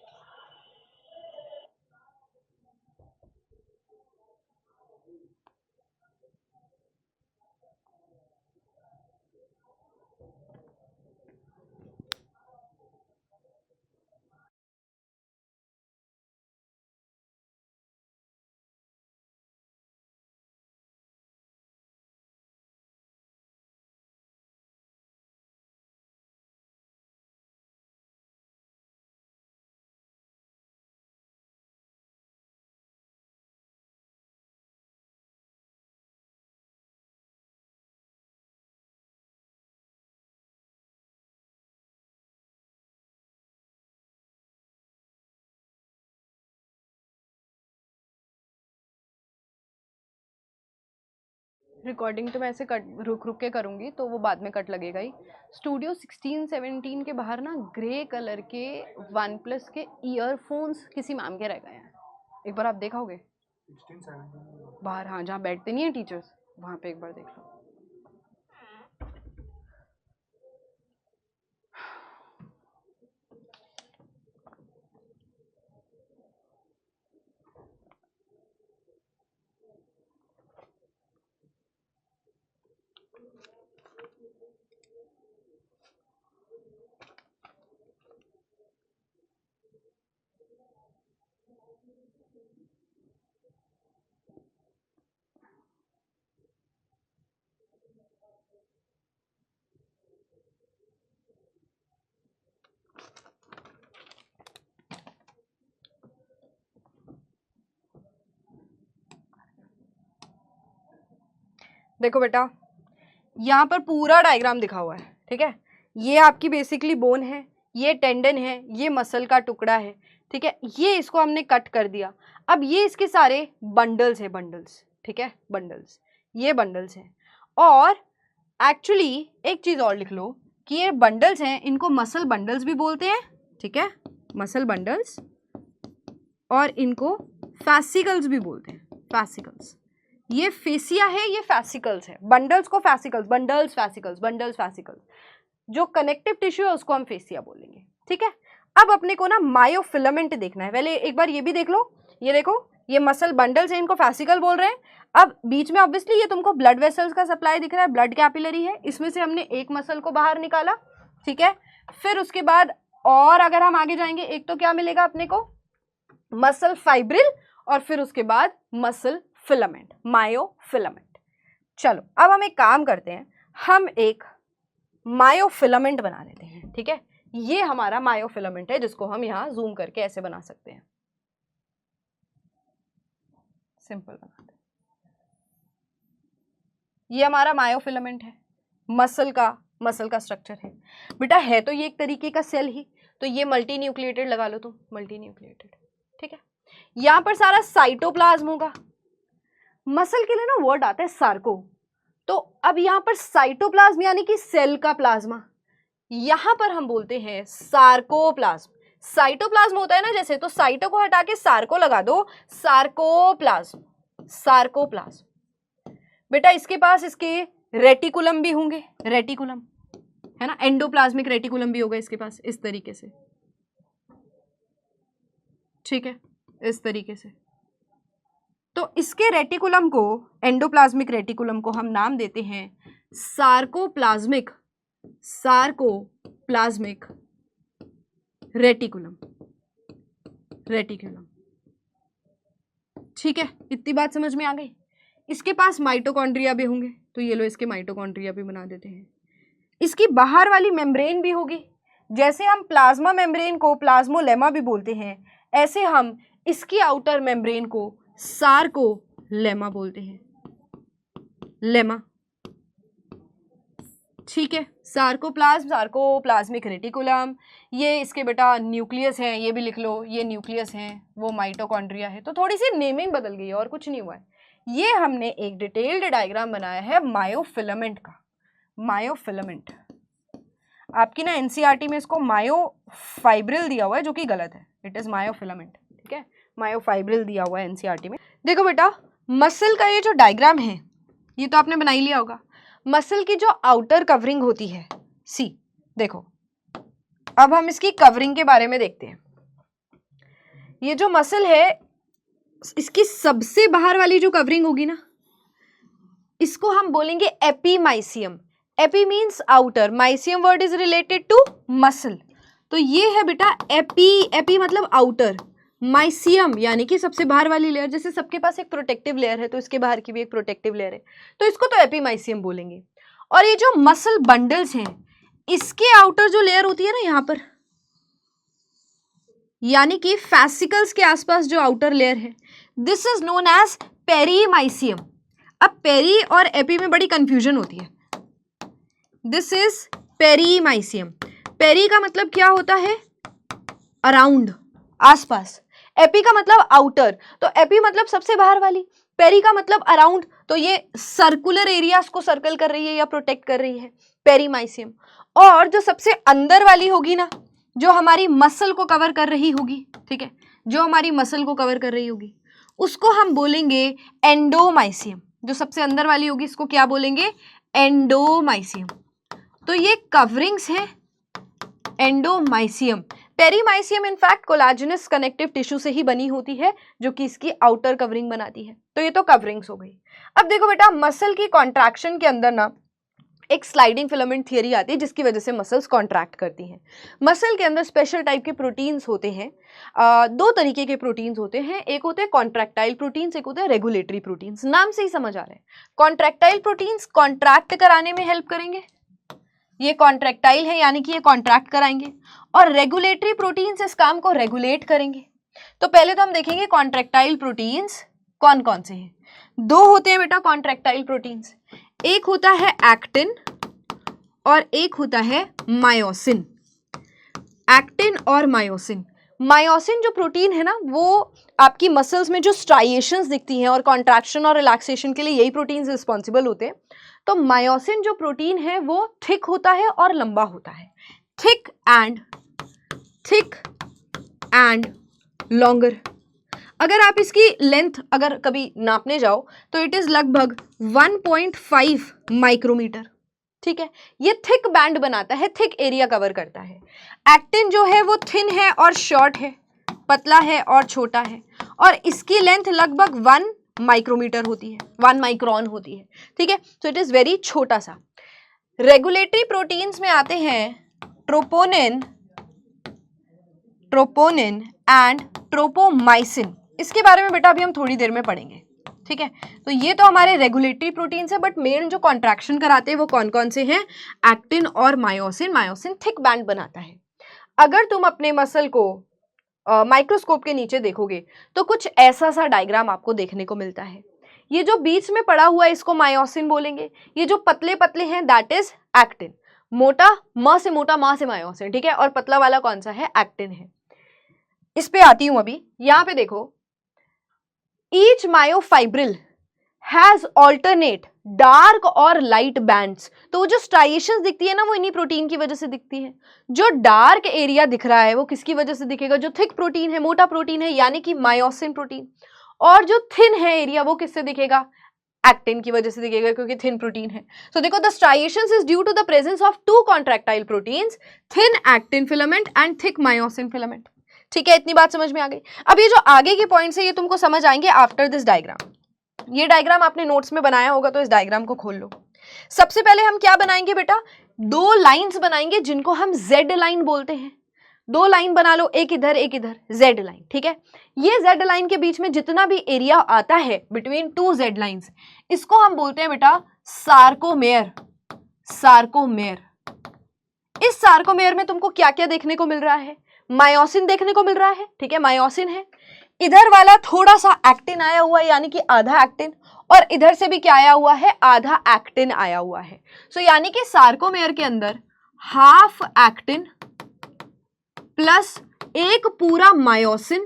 रिकॉर्डिंग तो मैं ऐसे कट रुक रुक के करूँगी तो वो बाद में कट लगेगा ही। स्टूडियो 16-17 के बाहर ना ग्रे कलर के वन प्लस के ईयरफोन्स किसी मैम के रह गए हैं, एक बार आप देखोगे 16-17 बाहर? हाँ, जहाँ बैठते नहीं है टीचर्स, वहाँ पे एक बार देख लो। देखो बेटा, यहाँ पर पूरा डायग्राम दिखा हुआ है, ठीक है। ये आपकी बेसिकली बोन है, ये टेंडन है, ये मसल का टुकड़ा है, ठीक है। ये इसको हमने कट कर दिया। अब ये इसके सारे बंडल्स है, बंडल्स, ठीक है, बंडल्स, ये बंडल्स हैं। और एक्चुअली एक चीज़ और लिख लो कि ये बंडल्स हैं, इनको मसल बंडल्स भी बोलते हैं, ठीक है, मसल बंडल्स, और इनको फैसिकल्स भी बोलते हैं, फैसिकल्स। ये फेसिया है, ये फैसिकल्स है। बंडल्स को fascicles, bundles fascicles, bundles fascicles. जो कनेक्टिव टिश्यू है उसको हम फेसिया बोलेंगे, ठीक है। अब अपने को ना मायोफिलामेंट देखना है। पहले एक बार ये भी देख लो, ये देखो, ये मसल बंडल्स है, इनको फैसिकल बोल रहे हैं। अब बीच में ऑब्वियसली ये तुमको ब्लड वेसल्स का सप्लाई दिख रहा है, ब्लड कैपिलरी है, इसमें से हमने एक मसल को बाहर निकाला, ठीक है। फिर उसके बाद और अगर हम आगे जाएंगे, एक तो क्या मिलेगा अपने को, मसल फाइब्रिल, और फिर उसके बाद मसल फिलामेंट, मायोफिलामेंट। चलो अब हम एक काम करते हैं, हम एक मायोफिलामेंट बना लेते हैं, ठीक है। ये हमारा मायोफिलामेंट है, जिसको हम यहाँ जूम करके ऐसे बना सकते हैं, सिंपल बना दे। ये हमारा मायोफिलामेंट है, मसल का स्ट्रक्चर है बेटा। है तो ये एक तरीके का सेल ही, तो ये मल्टी न्यूक्लिएटेड लगा लो तुम, मल्टी न्यूक्लिएटेड, ठीक है। यहाँ पर सारा साइटोप्लाज्म होगा। मसल के लिए ना वर्ड आता है सार्को, तो अब यहाँ पर साइटोप्लाज्म यानी कि सेल का प्लाज्मा, यहाँ पर हम बोलते हैं सार्कोप्लाज्म। साइटोप्लाज्म होता है ना जैसे, तो साइटो को हटा के सार्को लगा दो, सार्कोप्लाज्म, सार्कोप्लाज्म। बेटा इसके पास इसके रेटिकुलम भी होंगे, रेटिकुलम है ना, एंडोप्लाज्मिक रेटिकुलम भी होगा इसके पास, इस तरीके से, ठीक है, इस तरीके से। तो इसके रेटिकुलम को, एंडोप्लाज्मिक रेटिकुलम को हम नाम देते हैं सार्कोप्लाज्मिक, सार्कोप्लाज्मिक रेटिकुलम, रेटिकुलम, ठीक है। इतनी बात समझ में आ गई। इसके पास माइटोकॉन्ड्रिया भी होंगे, तो ये लो इसके माइटोकॉन्ड्रिया भी बना देते हैं। इसकी बाहर वाली मेम्ब्रेन भी होगी, जैसे हम प्लाज्मा मेम्ब्रेन को प्लाज्मोलेमा भी बोलते हैं, ऐसे हम इसकी आउटर मेम्ब्रेन को सार्कोलेमा बोलते हैं, लेमा, ठीक है। सार्कोप्लाज्म, सार्कोप्लाज्मिक रेटिकुलम, ये इसके बेटा न्यूक्लियस है, ये भी लिख लो, ये न्यूक्लियस है, वो माइटोकॉन्ड्रिया है। तो थोड़ी सी नेमिंग बदल गई है और कुछ नहीं हुआ है। ये हमने एक डिटेल्ड डायग्राम बनाया है मायोफिलामेंट का। मायोफिलामेंट आपकी ना एनसीईआरटी में इसको मायोफाइब्रिल दिया हुआ है, जो कि गलत है, इट इज मायोफिलामेंट, ठीक है। मायोफाइब्रिल दिया हुआ है एनसीईआरटी में। देखो बेटा, मसल का ये जो डायग्राम है, ये तो आपने बना ही लिया होगा। मसल की जो आउटर कवरिंग होती है, सी देखो, अब हम इसकी कवरिंग के बारे में देखते हैं। ये जो मसल है, इसकी सबसे बाहर वाली जो कवरिंग होगी ना, इसको हम बोलेंगे epimysium. Epi means outer, mysium word is related to muscle, तो ये है बेटा एपी, एपी मतलब आउटर, माइसियम यानी कि सबसे बाहर वाली लेयर। जैसे सबके पास एक प्रोटेक्टिव लेयर है, तो इसके बाहर की भी एक प्रोटेक्टिव लेयर है, तो इसको तो एपीमाइसियम बोलेंगे। और ये जो मसल बंडल्स हैं, इसके आउटर जो लेयर होती है ना यहाँ पर, यानी कि फैसिकल्स के आसपास जो आउटर लेयर है, this is known as perimysium. अब पेरी और एपी में बड़ी कंफ्यूजन होती है। This is perimysium. पेरी का मतलब क्या होता है, अराउंड, आसपास। एपी का मतलब आउटर, तो एपी मतलब सबसे बाहर वाली, पेरी का मतलब अराउंड, तो ये सर्कुलर एरियाज को सर्कल कर रही है या प्रोटेक्ट कर रही है, पेरीमाइसियम। और जो सबसे अंदर वाली होगी ना, जो हमारी मसल को कवर कर रही होगी, ठीक है, जो हमारी मसल को कवर कर रही होगी, उसको हम बोलेंगे एंडोमाइसियम। जो सबसे अंदर वाली होगी, इसको क्या बोलेंगे, एंडोमाइसियम। तो ये कवरिंग्स हैं endomysium. Perimysium in fact collagenous connective tissue से ही बनी होती है, जो कि इसकी आउटर कवरिंग बनाती है। तो ये तो कवरिंग्स हो गई। अब देखो बेटा, मसल की कॉन्ट्रैक्शन के अंदर ना एक स्लाइडिंग फिलामेंट थियरी आती है जिसकी वजह से मसल्स कॉन्ट्रैक्ट करती हैं। मसल के अंदर स्पेशल टाइप के प्रोटीन्स होते हैं, दो तरीके के प्रोटीन्स होते हैं, एक होते हैं कॉन्ट्रैक्टाइल प्रोटीन्स, एक होते हैं रेगुलेटरी प्रोटीन्स। नाम से ही समझ आ रहा है, कॉन्ट्रैक्टाइल प्रोटीन्स कॉन्ट्रैक्ट कराने में हेल्प करेंगे, ये कॉन्ट्रैक्टाइल है यानी कि ये कॉन्ट्रैक्ट कराएंगे, और रेगुलेटरी प्रोटीन्स इस काम को रेगुलेट करेंगे। तो पहले तो हम देखेंगे कॉन्ट्रैक्टाइल प्रोटीन्स कौन कौन से हैं। दो होते हैं बेटा कॉन्ट्रैक्टाइल प्रोटीन्स, एक होता है एक्टिन और एक होता है मायोसिन। एक्टिन और मायोसिन। मायोसिन जो प्रोटीन है ना, वो आपकी मसल्स में जो स्ट्राइएशंस दिखती हैं और कॉन्ट्रैक्शन और रिलैक्सेशन के लिए यही प्रोटीन्स रिस्पॉन्सिबल होते हैं। तो मायोसिन जो प्रोटीन है वो थिक होता है और लंबा होता है, थिक एंड लॉन्गर। अगर आप इसकी लेंथ अगर कभी नापने जाओ तो इट इज लगभग 1.5 माइक्रोमीटर। ठीक है, ये थिक बैंड बनाता है, थिक एरिया कवर करता है। एक्टिन जो है वो थिन है और शॉर्ट है, पतला है और छोटा है, और इसकी लेंथ लगभग 1 माइक्रोमीटर होती है, 1 माइक्रोन होती है। ठीक है, तो इट इज वेरी छोटा सा। रेगुलेटरी प्रोटीन्स में आते हैं ट्रोपोनिन एंड ट्रोपोमाइसिन। इसके बारे में बेटा अभी हम थोड़ी देर में पढ़ेंगे। ठीक है, तो ये तो हमारे रेगुलेटरी प्रोटीन्स है, बट मेन जो कॉन्ट्रैक्शन कराते हैं वो कौन कौन से हैं? एक्टिन और मायोसिन। मायोसिन थिक बैंड बनाता है। अगर तुम अपने मसल को माइक्रोस्कोप के नीचे देखोगे तो कुछ ऐसा सा डायग्राम आपको देखने को मिलता है। ये जो बीच में पड़ा हुआ है इसको मायोसिन बोलेंगे, ये जो पतले पतले हैं दैट इज एक्टिन। मोटा म से मोटा, मा से मायोसिन। ठीक है, और पतला वाला कौन सा है? एक्टिन है। इस पे आती हूं अभी। यहां पे देखो, each myofibril has alternate dark और लाइट बैंड्स। तो वो जो स्ट्राइएशंस दिखती है ना, वो इन्हीं प्रोटीन की वजह से दिखती है। जो डार्क एरिया दिख रहा है वो किसकी वजह से दिखेगा? जो थिक प्रोटीन है, मोटा प्रोटीन है, यानी कि मायोसिन प्रोटीन। और जो थिन है एरिया वो किससे दिखेगा? एक्टिन की वजह से दिखेगा, क्योंकि थिन प्रोटीन है। तो देखो, the striations is due to the presence of two contractile proteins, thin actin filament and thick myosin filament. ठीक है, इतनी बात समझ में आ गई। अब ये जो आगे के पॉइंट्स है ये तुमको समझ आएंगे आफ्टर दिस डायग्राम। ये डायग्राम आपने नोट्स में बनाया होगा, तो इस डायग्राम को खोल लो। सबसे पहले हम क्या बनाएंगे बेटा? दो लाइंस बनाएंगे जिनको हम जेड लाइन बोलते हैं। दो लाइन बना लो, एक इधर एक इधर, जेड लाइन। ठीक है, ये जेड लाइन के बीच में जितना भी एरिया आता है बिटवीन टू जेड लाइंस, इसको हम बोलते हैं बेटा सार्कोमेयर। सार्कोमेयर। इस सार्कोमेयर में तुमको क्या क्या देखने को मिल रहा है? मायोसिन देखने को मिल रहा है। ठीक है, मायोसिन है। इधर वाला थोड़ा सा एक्टिन आया हुआ है, यानी कि आधा एक्टिन, और इधर से भी क्या आया हुआ है? आधा एक्टिन आया हुआ है। सो यानी कि सार्कोमेयर के अंदर हाफ एक्टिन प्लस एक पूरा मायोसिन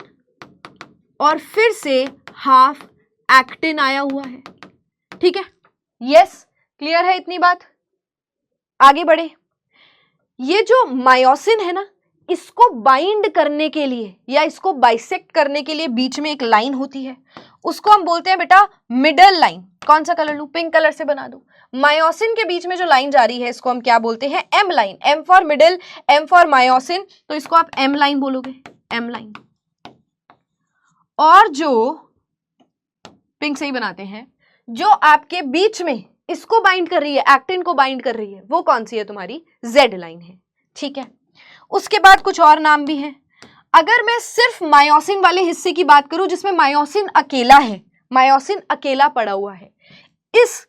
और फिर से हाफ एक्टिन आया हुआ है। ठीक है, यस, क्लियर है इतनी बात? आगे बढ़े। ये जो मायोसिन है ना, इसको बाइंड करने के लिए या इसको बाइसेक्ट करने के लिए बीच में एक लाइन होती है, उसको हम बोलते हैं बेटा मिडल लाइन। कौन सा कलर लूं? पिंक कलर से बना दूं। मायोसिन के बीच में जो लाइन जा रही है इसको हम क्या बोलते हैं? M line. M for middle, M for myosin, तो इसको आप एम लाइन बोलोगे, एम लाइन। और जो पिंक से ही बनाते हैं, जो आपके बीच में इसको बाइंड कर रही है, एक्टिन को बाइंड कर रही है, वो कौन सी है? तुम्हारी जेड लाइन है। ठीक है, उसके बाद कुछ और नाम भी हैं। अगर मैं सिर्फ मायोसिन वाले हिस्से की बात करूं जिसमें मायोसिन अकेला है, मायोसिन अकेला पड़ा हुआ है, इस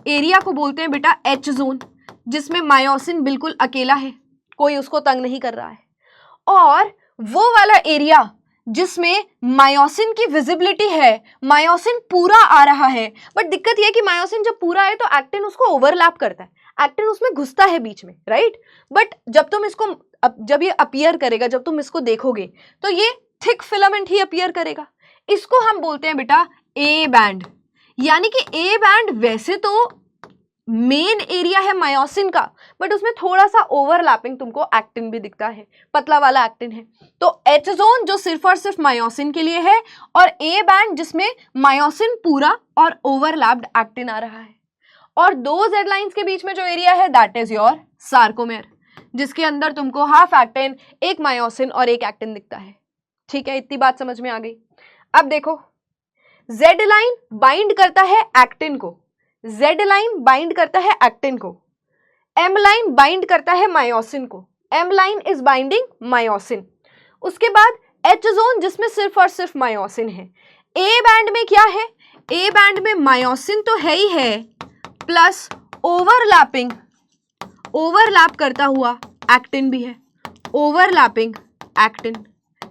एरिया को बोलते हैं बेटा एच जोन, जिसमें मायोसिन बिल्कुल अकेला है, कोई उसको तंग नहीं कर रहा है। और वो वाला एरिया जिसमें मायोसिन की विजिबिलिटी है, मायोसिन पूरा आ रहा है, बट दिक्कत यह है कि मायोसिन जब पूरा है तो एक्टिन उसको ओवरलैप करता है, एक्टिन उसमें घुसता है बीच में, राइट? बट जब तुम इसको जब ये अपीयर करेगा, जब तुम इसको देखोगे तो ये थिक फिलामेंट ही अपीयर करेगा। इसको हम बोलते हैं बेटा ए बैंड। यानी कि ए बैंड वैसे तो मेन एरिया है मायोसिन का, बट उसमें थोड़ा सा ओवरलैपिंग तुमको एक्टिन भी दिखता है, पतला वाला एक्टिन है। तो एच जोन जो सिर्फ और सिर्फ मायोसिन के लिए है, और ए बैंड जिसमें मायोसिन पूरा और ओवरलैप्ड एक्टिन आ रहा है। और दो जेड लाइंस के बीच में जो एरिया है दैट इज योर सार्कोमेयर, जिसके अंदर तुमको हाफ एक्टिन, एक मायोसिन और एक एक्टिन दिखता है। ठीक है, इतनी बात समझ में आ गई। अब देखो, जेड लाइन बाइंड करता है एक्टिन को, जेड लाइन बाइंड करता है एक्टिन को, एम लाइन बाइंड करता है मायोसिन को, M line is binding myosin. उसके बाद एच जोन जिसमें सिर्फ और सिर्फ मायोसिन है। ए बैंड में क्या है, ए बैंड में मायोसिन तो है ही है, प्लस ओवरलैपिंग, ओवरलैप करता हुआ एक्टिन भी है, ओवरलैपिंग एक्टिन,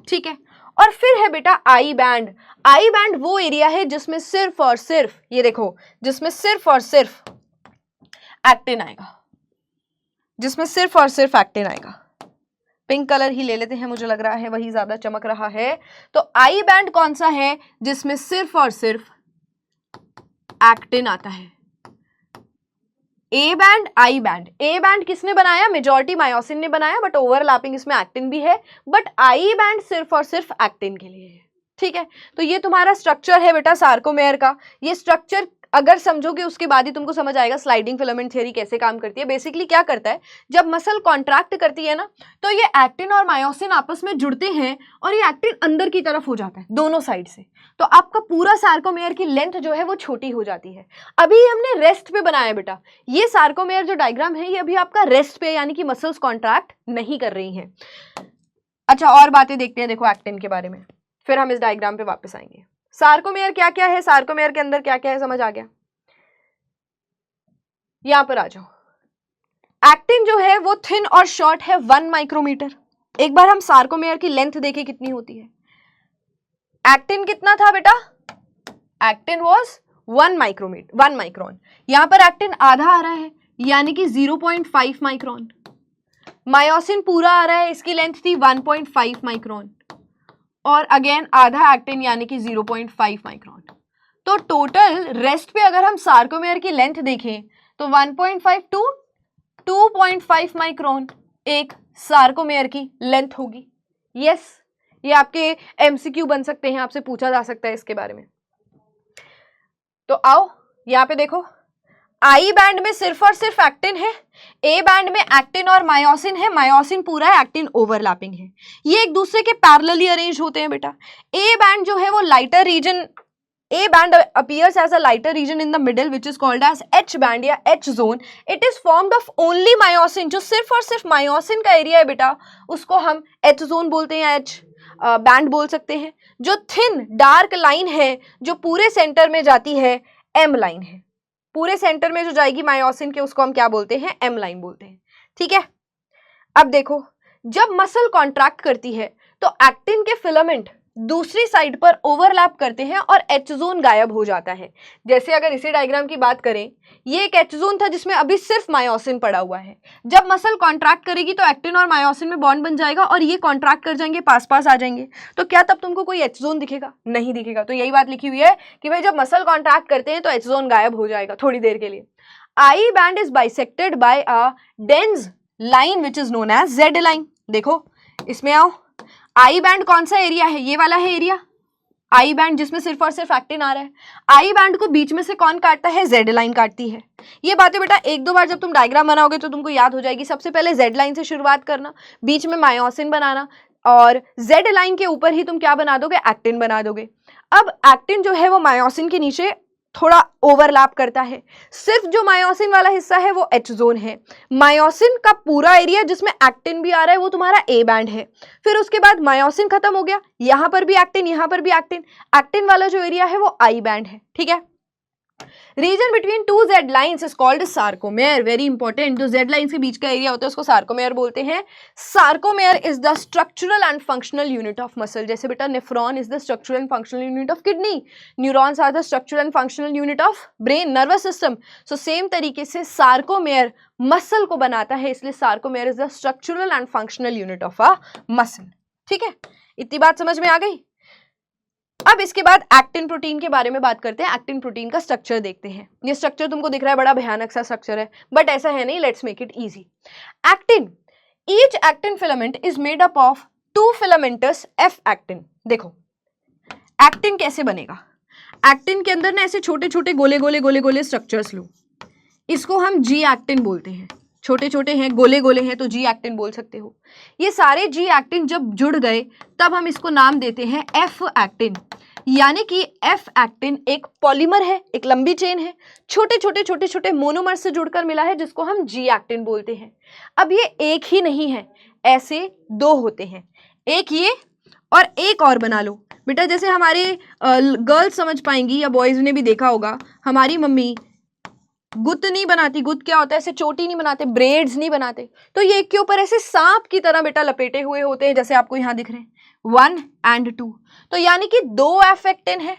ठीक है। और फिर है बेटा आई बैंड। आई बैंड वो एरिया है जिसमें सिर्फ और सिर्फ, ये देखो, जिसमें सिर्फ और सिर्फ एक्टिन आएगा, जिसमें सिर्फ और सिर्फ एक्टिन आएगा। पिंक कलर ही ले लेते हैं, मुझे लग रहा है वही ज्यादा चमक रहा है। तो आई बैंड कौन सा है, जिसमें सिर्फ और सिर्फ एक्टिन आता है। A band, I band. A band किसने बनाया, मेजॉरिटी मायोसिन ने बनाया, बट ओवरलैपिंग इसमें एक्टिन भी है, बट आई बैंड सिर्फ और सिर्फ एक्टिन के लिए है, ठीक है। तो ये तुम्हारा स्ट्रक्चर है बेटा सार्कोमेयर का। ये स्ट्रक्चर अगर समझोगे उसके बाद ही तुमको समझ आएगा स्लाइडिंग फिलामेंट थ्योरी कैसे काम करती है। बेसिकली क्या करता है, जब मसल कॉन्ट्रैक्ट करती है ना, तो ये एक्टिन और मायोसिन आपस में जुड़ते हैं और ये एक्टिन अंदर की तरफ हो जाता है दोनों साइड से, तो आपका पूरा सार्कोमेयर की लेंथ जो है वो छोटी हो जाती है। अभी हमने रेस्ट पे बनाया बेटा, ये सार्कोमेयर जो डायग्राम है ये अभी आपका रेस्ट पे, यानी कि मसल्स कॉन्ट्रैक्ट नहीं कर रही हैं। अच्छा, और बातें देखते हैं देखो एक्टिन के बारे में, फिर हम इस डायग्राम पे वापस आएंगे। सार्कोमेयर क्या क्या है, सार्कोमेयर के अंदर क्या क्या है, समझ आ गया। यहां पर आ जाओ। एक्टिन जो है वो थिन और शॉर्ट है 1 माइक्रोमीटर। एक बार हम सार्कोमेयर की लेंथ देखें कितनी होती है। एक्टिन कितना था बेटा, एक्टिन वाज 1 माइक्रोन। यहां पर एक्टिन आधा आ रहा है, यानी कि 0.5 माइक्रोन। मायोसिन पूरा आ रहा है, इसकी लेंथ थी 1.5 माइक्रोन, और अगेन आधा एक्टिन यानी कि 0.5 माइक्रोन। तो टोटल रेस्ट पे अगर हम सार्कोमेयर की लेंथ देखें तो 1.5 टू 2.5 माइक्रोन एक सार्कोमेयर की लेंथ होगी। यस, ये आपके एमसीक्यू बन सकते हैं, आपसे पूछा जा सकता है इसके बारे में। तो आओ यहां पे देखो, आई बैंड में सिर्फ और सिर्फ एक्टिन है, ए बैंड में एक्टिन और मायोसिन है, मायोसिन पूरा है, एक्टिन ओवरलैपिंग है। ये एक दूसरे के पैरेलली अरेंज होते हैं बेटा। ए बैंड जो है वो lighter region, A band appears as a lighter region in the middle which is called as H band या H zone. It is formed of only myosin. जो सिर्फ और सिर्फ मायोसिन का एरिया है बेटा, उसको हम H zone बोलते हैं, H बैंड बोल सकते हैं। जो थिन डार्क लाइन है जो पूरे सेंटर में जाती है, M लाइन है। पूरे सेंटर में जो जाएगी मायोसिन के, उसको हम क्या बोलते हैं, M लाइन बोलते हैं, ठीक है। अब देखो, जब मसल कॉन्ट्रैक्ट करती है तो एक्टिन के फिलामेंट दूसरी साइड पर ओवरलैप करते हैं और एच जोन गायब हो जाता है। जैसे अगर इसी डायग्राम की बात करें, ये एक एच जोन था जिसमें अभी सिर्फ मायोसिन पड़ा हुआ है। जब मसल कॉन्ट्रैक्ट करेगी तो एक्टिन और मायोसिन में बॉन्ड बन जाएगा और ये कॉन्ट्रैक्ट कर जाएंगे, पास पास आ जाएंगे, तो क्या तब तुमको कोई एच जोन दिखेगा, नहीं दिखेगा। तो यही बात लिखी हुई है कि भाई जब मसल कॉन्ट्रैक्ट करते हैं तो एच जोन गायब हो जाएगा थोड़ी देर के लिए। I band is bisected by a dense line which is known as Z line. देखो इसमें आओ, आई बैंड कौन सा एरिया है, ये वाला है एरिया आई बैंड, जिसमें सिर्फ और सिर्फ एक्टिन आ रहा है। आई बैंड को बीच में से कौन काटता है, जेड लाइन काटती है। ये बातें बेटा एक दो बार जब तुम डायग्राम बनाओगे तो तुमको याद हो जाएगी। सबसे पहले जेड लाइन से शुरुआत करना, बीच में मायोसिन बनाना, और जेड लाइन के ऊपर ही तुम क्या बना दोगे, एक्टिन बना दोगे। अब एक्टिन जो है वो मायोसिन के नीचे थोड़ा ओवरलैप करता है, सिर्फ जो मायोसिन वाला हिस्सा है वो एच जोन है। मायोसिन का पूरा एरिया जिसमें एक्टिन भी आ रहा है वो तुम्हारा ए बैंड है। फिर उसके बाद मायोसिन खत्म हो गया, यहां पर भी एक्टिन, यहां पर भी एक्टिन, एक्टिन वाला जो एरिया है वो आई बैंड है, ठीक है। Region between two Z lines is called sarcomere, very important. जो जेड लाइन्स के बीच का एरिया होता है उसको सार्कोमेयर बोलते हैं। Sarcomere is the structural and functional unit of muscle. जैसे बेटा nephron is the structural and functional unit of kidney, neurons are the structural and functional unit of brain, nervous system. So same तरीके से sarcomere muscle को बनाता है, इसलिए sarcomere is the structural and functional unit of a muscle, ठीक है। इतनी बात समझ में आ गई। अब इसके बाद एक्टिन प्रोटीन के बारे में बात करते हैं। एक्टिन प्रोटीन का स्ट्रक्चर देखते हैं। ये स्ट्रक्चर तुमको दिख रहा है, बड़ा भयानक सा स्ट्रक्चर है, बट ऐसा है नहीं, let's make it easy. Actin, each actin filament is made up of 2 filamentous F actin. देखो एक्टिन कैसे बनेगा, एक्टिन के अंदर ना ऐसे छोटे छोटे गोले गोले गोले गोले स्ट्रक्चर्स लो, इसको हम जी एक्टिन बोलते हैं। छोटे छोटे हैं, गोले गोले हैं, तो जी एक्टिन बोल सकते हो। ये सारे जी एक्टिन जब जुड़ गए तब हम इसको नाम देते हैं एफ एक्टिन। यानी कि एफ एक्टिन एक पॉलीमर है, एक लंबी चेन है, छोटे छोटे छोटे छोटे मोनोमर से जुड़कर मिला है, जिसको हम जी एक्टिन बोलते हैं। अब ये एक ही नहीं है, ऐसे दो होते हैं, एक ये और एक और बना लो बेटा। जैसे हमारे गर्ल्स समझ पाएंगी या बॉयज ने भी देखा होगा, हमारी मम्मी गुत्त नहीं बनाती। गुत्त क्या होता है? ऐसे चोटी नहीं बनाते, ब्रेड्स नहीं बनाते, तो ये एक के ऊपर ऐसे सांप की तरह बेटा लपेटे हुए होते हैं, जैसे आपको यहाँ दिख रहे हैं 1 and 2। तो यानी कि दो एफ एक्टिन है,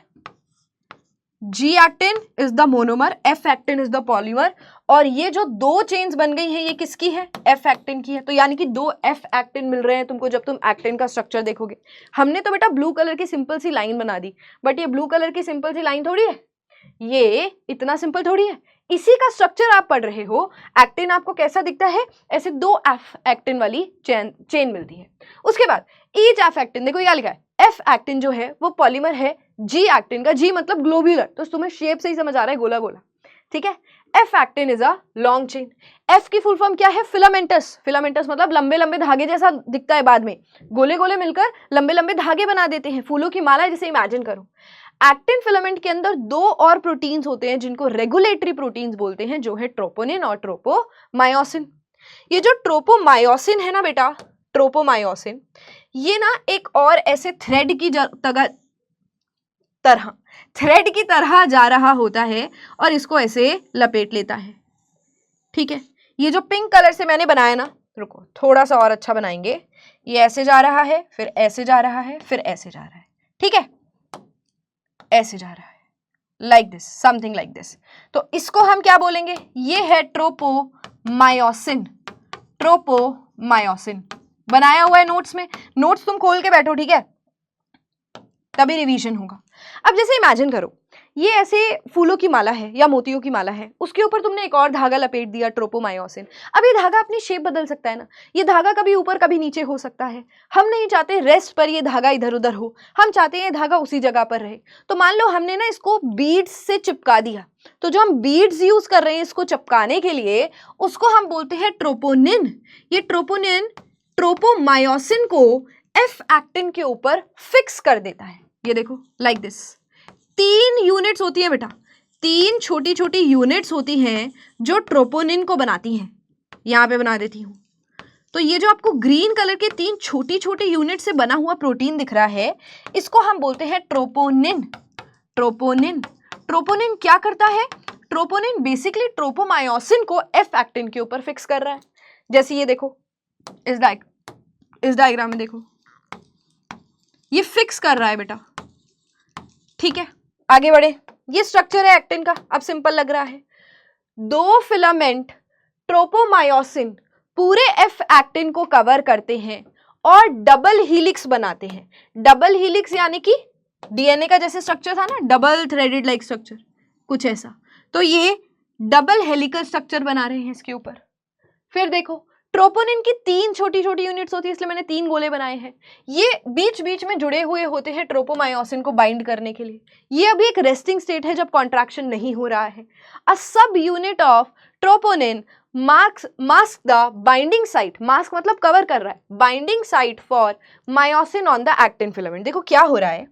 G actin is the monomer, F actin is the polymer, और ये जो दो चेन्स बन गई हैं ये किसकी है? एफ एक्टिन की है। तो यानी कि दो एफ एक्टिन मिल रहे हैं तुमको जब तुम एक्टिन का स्ट्रक्चर देखोगे। हमने तो बेटा ब्लू कलर की सिंपल सी लाइन बना दी, बट ये ब्लू कलर की सिंपल सी लाइन थोड़ी है, ये इतना सिंपल थोड़ी है। इसी का स्ट्रक्चर आप पढ़ रहे हो। एक्टिन आपको कैसा दिखता है? ऐसे दो एफ एक्टिन वाली चेन मिलती है। उसके बाद ईच एफ एक्टिन, देखो क्या लिखा है, एफ एक्टिन जो है वो पॉलीमर है जी एक्टिन का। जी मतलब ग्लोब्यूलर, तो तुम्हें शेप से ही समझ आ रहा है, गोला गोला, ठीक है। F actin is a long chain. F की फुल फॉर्म क्या है? फिलामेंटस। फिलामेंटस मतलब लंबे लंबे धागे जैसा दिखता है, बाद में गोले गोले मिलकर लंबे लंबे धागे बना देते हैं, फूलों की माला जैसे इमेजिन करो। एक्टिन फिलामेंट के अंदर दो और प्रोटीन्स होते हैं जिनको रेगुलेटरी प्रोटीन्स बोलते हैं, जो है ट्रोपोनिन और ट्रोपोमायोसिन। ये जो ट्रोपोमायोसिन है ना बेटा, ट्रोपोमायोसिन, ये ना एक और ऐसे थ्रेड की तरह जा रहा होता है और इसको ऐसे लपेट लेता है, ठीक है। ये जो पिंक कलर से मैंने बनाया ना, रुको थोड़ा सा और अच्छा बनाएंगे, ये ऐसे जा रहा है, फिर ऐसे जा रहा है, फिर ऐसे जा रहा है, ठीक है, ऐसे जा रहा है, like this, something like this. तो इसको हम क्या बोलेंगे? ये है ट्रोपोमायोसिन। ट्रोपोमायोसिन बनाया हुआ है नोट्स में, नोट्स तुम खोल के बैठो, ठीक है, तभी रिवीजन होगा। अब जैसे इमेजिन करो, ये ऐसे फूलों की माला है या मोतियों की माला है, उसके ऊपर तुमने एक और धागा लपेट दिया, ट्रोपोमायोसिन। अब ये धागा अपनी शेप बदल सकता है ना, ये धागा कभी ऊपर कभी नीचे हो सकता है। हम नहीं चाहते रेस्ट पर ये धागा इधर उधर हो, हम चाहते हैं ये धागा उसी जगह पर रहे। तो मान लो हमने ना इसको बीड्स से चिपका दिया, तो जो हम बीड्स यूज कर रहे हैं इसको चिपकाने के लिए, उसको हम बोलते हैं ट्रोपोनिन। ये ट्रोपोनिन ट्रोपोमायोसिन को एफ एक्टिन के ऊपर फिक्स कर देता है। ये देखो लाइक दिस, 3 यूनिट्स होती है बेटा, 3 छोटी छोटी यूनिट्स होती हैं जो ट्रोपोनिन को बनाती हैं। यहां पे बना देती हूं। तो ये जो आपको ग्रीन कलर के 3 छोटी छोटी यूनिट से बना हुआ प्रोटीन दिख रहा है, इसको हम बोलते हैं ट्रोपोनिन। ट्रोपोनिन ट्रोपोनिन क्या करता है? ट्रोपोनिन बेसिकली ट्रोपोमायोसिन को एफ एक्टिन के ऊपर फिक्स कर रहा है। जैसे ये देखो, इस डायग्राम में देखो, ये फिक्स कर रहा है बेटा, ठीक है। आगे बढ़े, ये स्ट्रक्चर है एक्टिन का। अब सिंपल लग रहा है, 2 फिलामेंट ट्रोपोमायोसिन पूरे एफ एक्टिन को कवर करते हैं और डबल हीलिक्स बनाते हैं। डबल हीलिक्स यानी कि डीएनए का जैसे स्ट्रक्चर था ना, डबल थ्रेडेड लाइक स्ट्रक्चर, कुछ ऐसा। तो ये डबल हेलिकल स्ट्रक्चर बना रहे हैं इसके ऊपर। फिर देखो, ट्रोपोनिन की 3 छोटी छोटी यूनिट्स होती है, इसलिए मैंने 3 गोले बनाए हैं। ये बीच बीच में जुड़े हुए होते हैं ट्रोपोमायोसिन को बाइंड करने के लिए। ये अभी एक रेस्टिंग स्टेट है जब कॉन्ट्रैक्शन नहीं हो रहा है। A subunit of troponin mask the binding site, mask मतलब कवर कर रहा है, binding site for myosin on the actin filament. देखो क्या हो रहा है,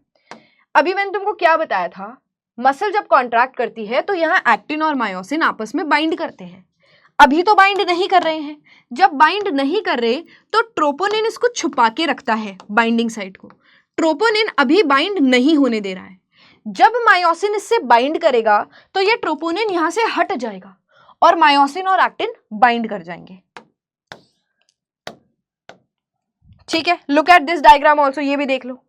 अभी मैंने तुमको क्या बताया था, मसल जब कॉन्ट्रैक्ट करती है तो यहाँ एक्टिन और मायोसिन आपस में बाइंड करते हैं। अभी तो बाइंड नहीं कर रहे हैं, जब बाइंड नहीं कर रहे तो ट्रोपोनिन इसको छुपा के रखता है बाइंडिंग साइट को। ट्रोपोनिन अभी बाइंड नहीं होने दे रहा है। जब मायोसिन इससे बाइंड करेगा तो ये ट्रोपोनिन यहां से हट जाएगा और मायोसिन और एक्टिन बाइंड कर जाएंगे, ठीक है। Look at this diagram also, ये भी देख लो।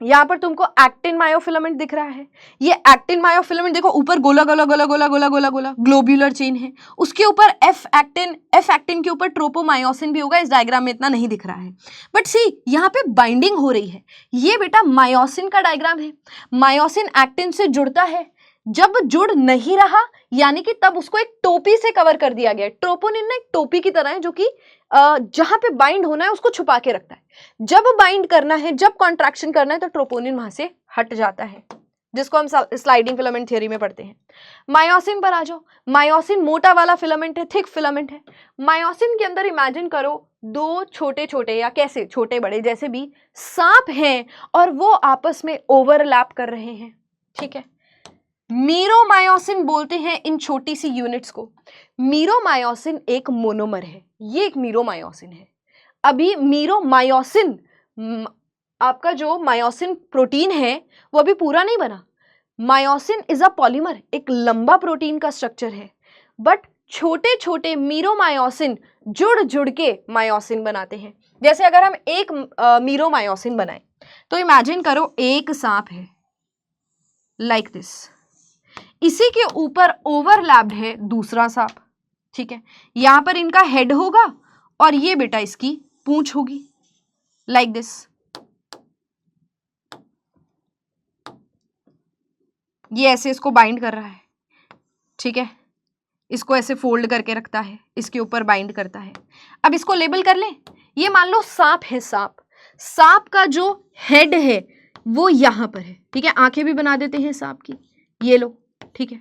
यहां पर तुमको एक्टिन मायोफिलामेंट दिख रहा है। ये एक्टिन मायोफिलामेंट देखो, ऊपर गोला गोला गोला गोला गोला गोला गोला ग्लोब्यूलर चेन है, उसके ऊपर एफ एक्टिन के ऊपर ट्रोपोमायोसिन भी होगा। इस डायग्राम में इतना नहीं दिख रहा है, बट सी यहाँ पे बाइंडिंग हो रही है। ये बेटा मायोसिन का डायग्राम है। मायोसिन एक्टिन से जुड़ता है, जब जुड़ नहीं रहा यानी कि तब उसको एक टोपी से कवर कर दिया गया है। ट्रोपोनिन ना एक टोपी की तरह है जो कि जहां पे बाइंड होना है उसको छुपा के रखता है। जब बाइंड करना है, जब कॉन्ट्रैक्शन करना है तो ट्रोपोनिन वहां से हट जाता है। जिसको हम स्लाइडिंग फिलामेंट थ्योरी में पढ़ते हैं। मायोसिन पर आ जाओ। मायोसिन मोटा वाला फिलामेंट है, थिक फिलामेंट है। मायोसिन के अंदर इमेजिन करो दो छोटे छोटे, या कैसे छोटे बड़े जैसे भी सांप हैं और वो आपस में ओवरलैप कर रहे हैं, ठीक है। मीरोमायोसिन बोलते हैं इन छोटी सी यूनिट्स को। मीरोमायोसिन एक मोनोमर है, ये एक मीरोमायोसिन है। अभी मीरोमायोसिन आपका जो मायोसिन प्रोटीन है वो अभी पूरा नहीं बना। मायोसिन इज अ पॉलीमर, एक लंबा प्रोटीन का स्ट्रक्चर है, बट छोटे छोटे मीरोमायोसिन जुड़ जुड़ के मायोसिन बनाते हैं। जैसे अगर हम एक मीरोमायोसिन बनाएं तो इमेजिन करो एक सांप है लाइक दिस, इसी के ऊपर ओवरलैप्ड है दूसरा सांप, ठीक है। यहां पर इनका हेड होगा और ये बेटा इसकी पूंछ होगी लाइक दिस। ये ऐसे इसको बाइंड कर रहा है, ठीक है, इसको ऐसे फोल्ड करके रखता है, इसके ऊपर बाइंड करता है। अब इसको लेबल कर ले, ये मान लो सांप है। सांप का जो हेड है वो यहां पर है, ठीक है। आंखें भी बना देते हैं सांप की, ये लो, ठीक है।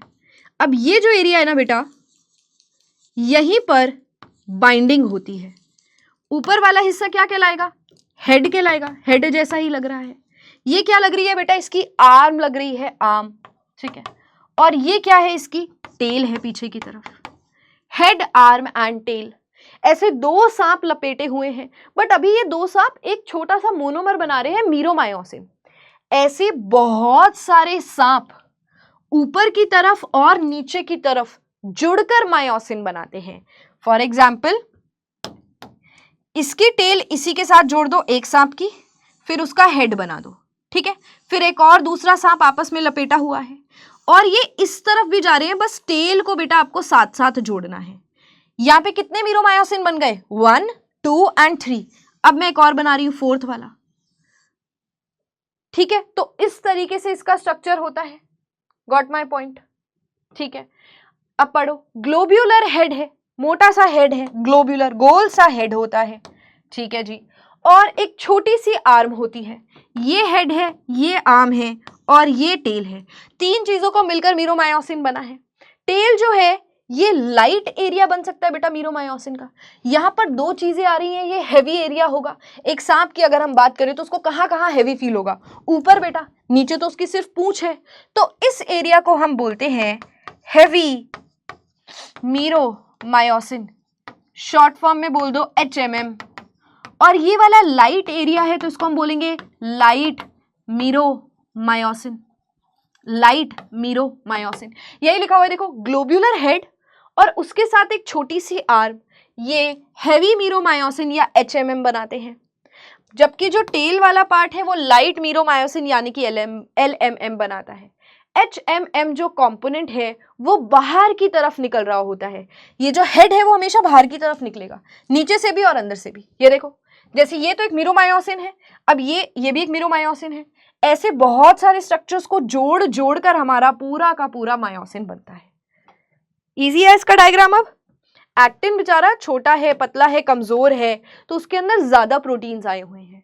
अब ये जो एरिया है ना बेटा, यहीं पर बाइंडिंग होती है। ऊपर वाला हिस्सा क्या कहलाएगा? हेड कहलाएगा। हेड जैसा ही लग रहा है। ये क्या लग रही है बेटा? इसकी आर्म लग रही है, आर्म, ठीक है। और ये क्या है? इसकी टेल है पीछे की तरफ। हेड, आर्म एंड टेल, ऐसे दो सांप लपेटे हुए हैं। बट अभी ये दो सांप एक छोटा सा मोनोमर बना रहे हैं, मीरोमायोसिन। ऐसे बहुत सारे सांप ऊपर की तरफ और नीचे की तरफ जुड़कर मायोसिन बनाते हैं। फॉर एग्जाम्पल, इसकी टेल इसी के साथ जोड़ दो एक सांप की, फिर उसका हेड बना दो, ठीक है। फिर एक और दूसरा सांप आपस में लपेटा हुआ है और ये इस तरफ भी जा रहे हैं। बस टेल को बेटा आपको साथ साथ जोड़ना है। यहां पे कितने मीरोमायोसिन बन गए? 1, 2 एंड 3। अब मैं एक और बना रही हूं, फोर्थ वाला, ठीक है। तो इस तरीके से इसका स्ट्रक्चर होता है। गॉट माई पॉइंट, ठीक है। अब पढ़ो, ग्लोब्यूलर हेड है, मोटा सा हेड है, ग्लोब्यूलर गोल सा हेड होता है, ठीक है जी। और एक छोटी सी आर्म होती है। ये हेड है, ये आर्म है और ये टेल है। तीन चीजों को मिलकर मीरोमायोसिन बना है। टेल जो है ये लाइट एरिया बन सकता है बेटा मीरोमायोसिन का। यहां पर दो चीजें आ रही हैं, ये हैवी एरिया होगा। एक सांप की अगर हम बात करें तो उसको कहां कहां हैवी फील होगा? ऊपर बेटा, नीचे तो उसकी सिर्फ पूंछ है। तो इस एरिया को हम बोलते हैं हैवी मीरोमायोसिन, शॉर्ट फॉर्म में बोल दो HMM। और ये वाला लाइट एरिया है तो इसको हम बोलेंगे लाइट मीरोमायोसिन, लाइट मीरोमायोसिन। यही लिखा हुआ है देखो, ग्लोब्यूलर हेड और उसके साथ एक छोटी सी आर्म, ये हैवी मीरोमायोसिन या HMM बनाते हैं। जबकि जो टेल वाला पार्ट है वो लाइट मीरोमायोसिन यानी कि LMM बनाता है। HMM जो कंपोनेंट है वो बाहर की तरफ निकल रहा होता है। ये जो हेड है वो हमेशा बाहर की तरफ निकलेगा, नीचे से भी और अंदर से भी। ये देखो, जैसे ये तो एक मीरोमायोसिन है, अब ये भी एक मीरोमायोसिन है। ऐसे बहुत सारे स्ट्रक्चर्स को जोड़ जोड़ कर हमारा पूरा का पूरा मायोसिन बनता है। इजी है इसका डायग्राम। अब एक्टिन बेचारा छोटा है, पतला है, कमजोर है, तो उसके अंदर ज्यादा प्रोटीन्स आए हुए हैं।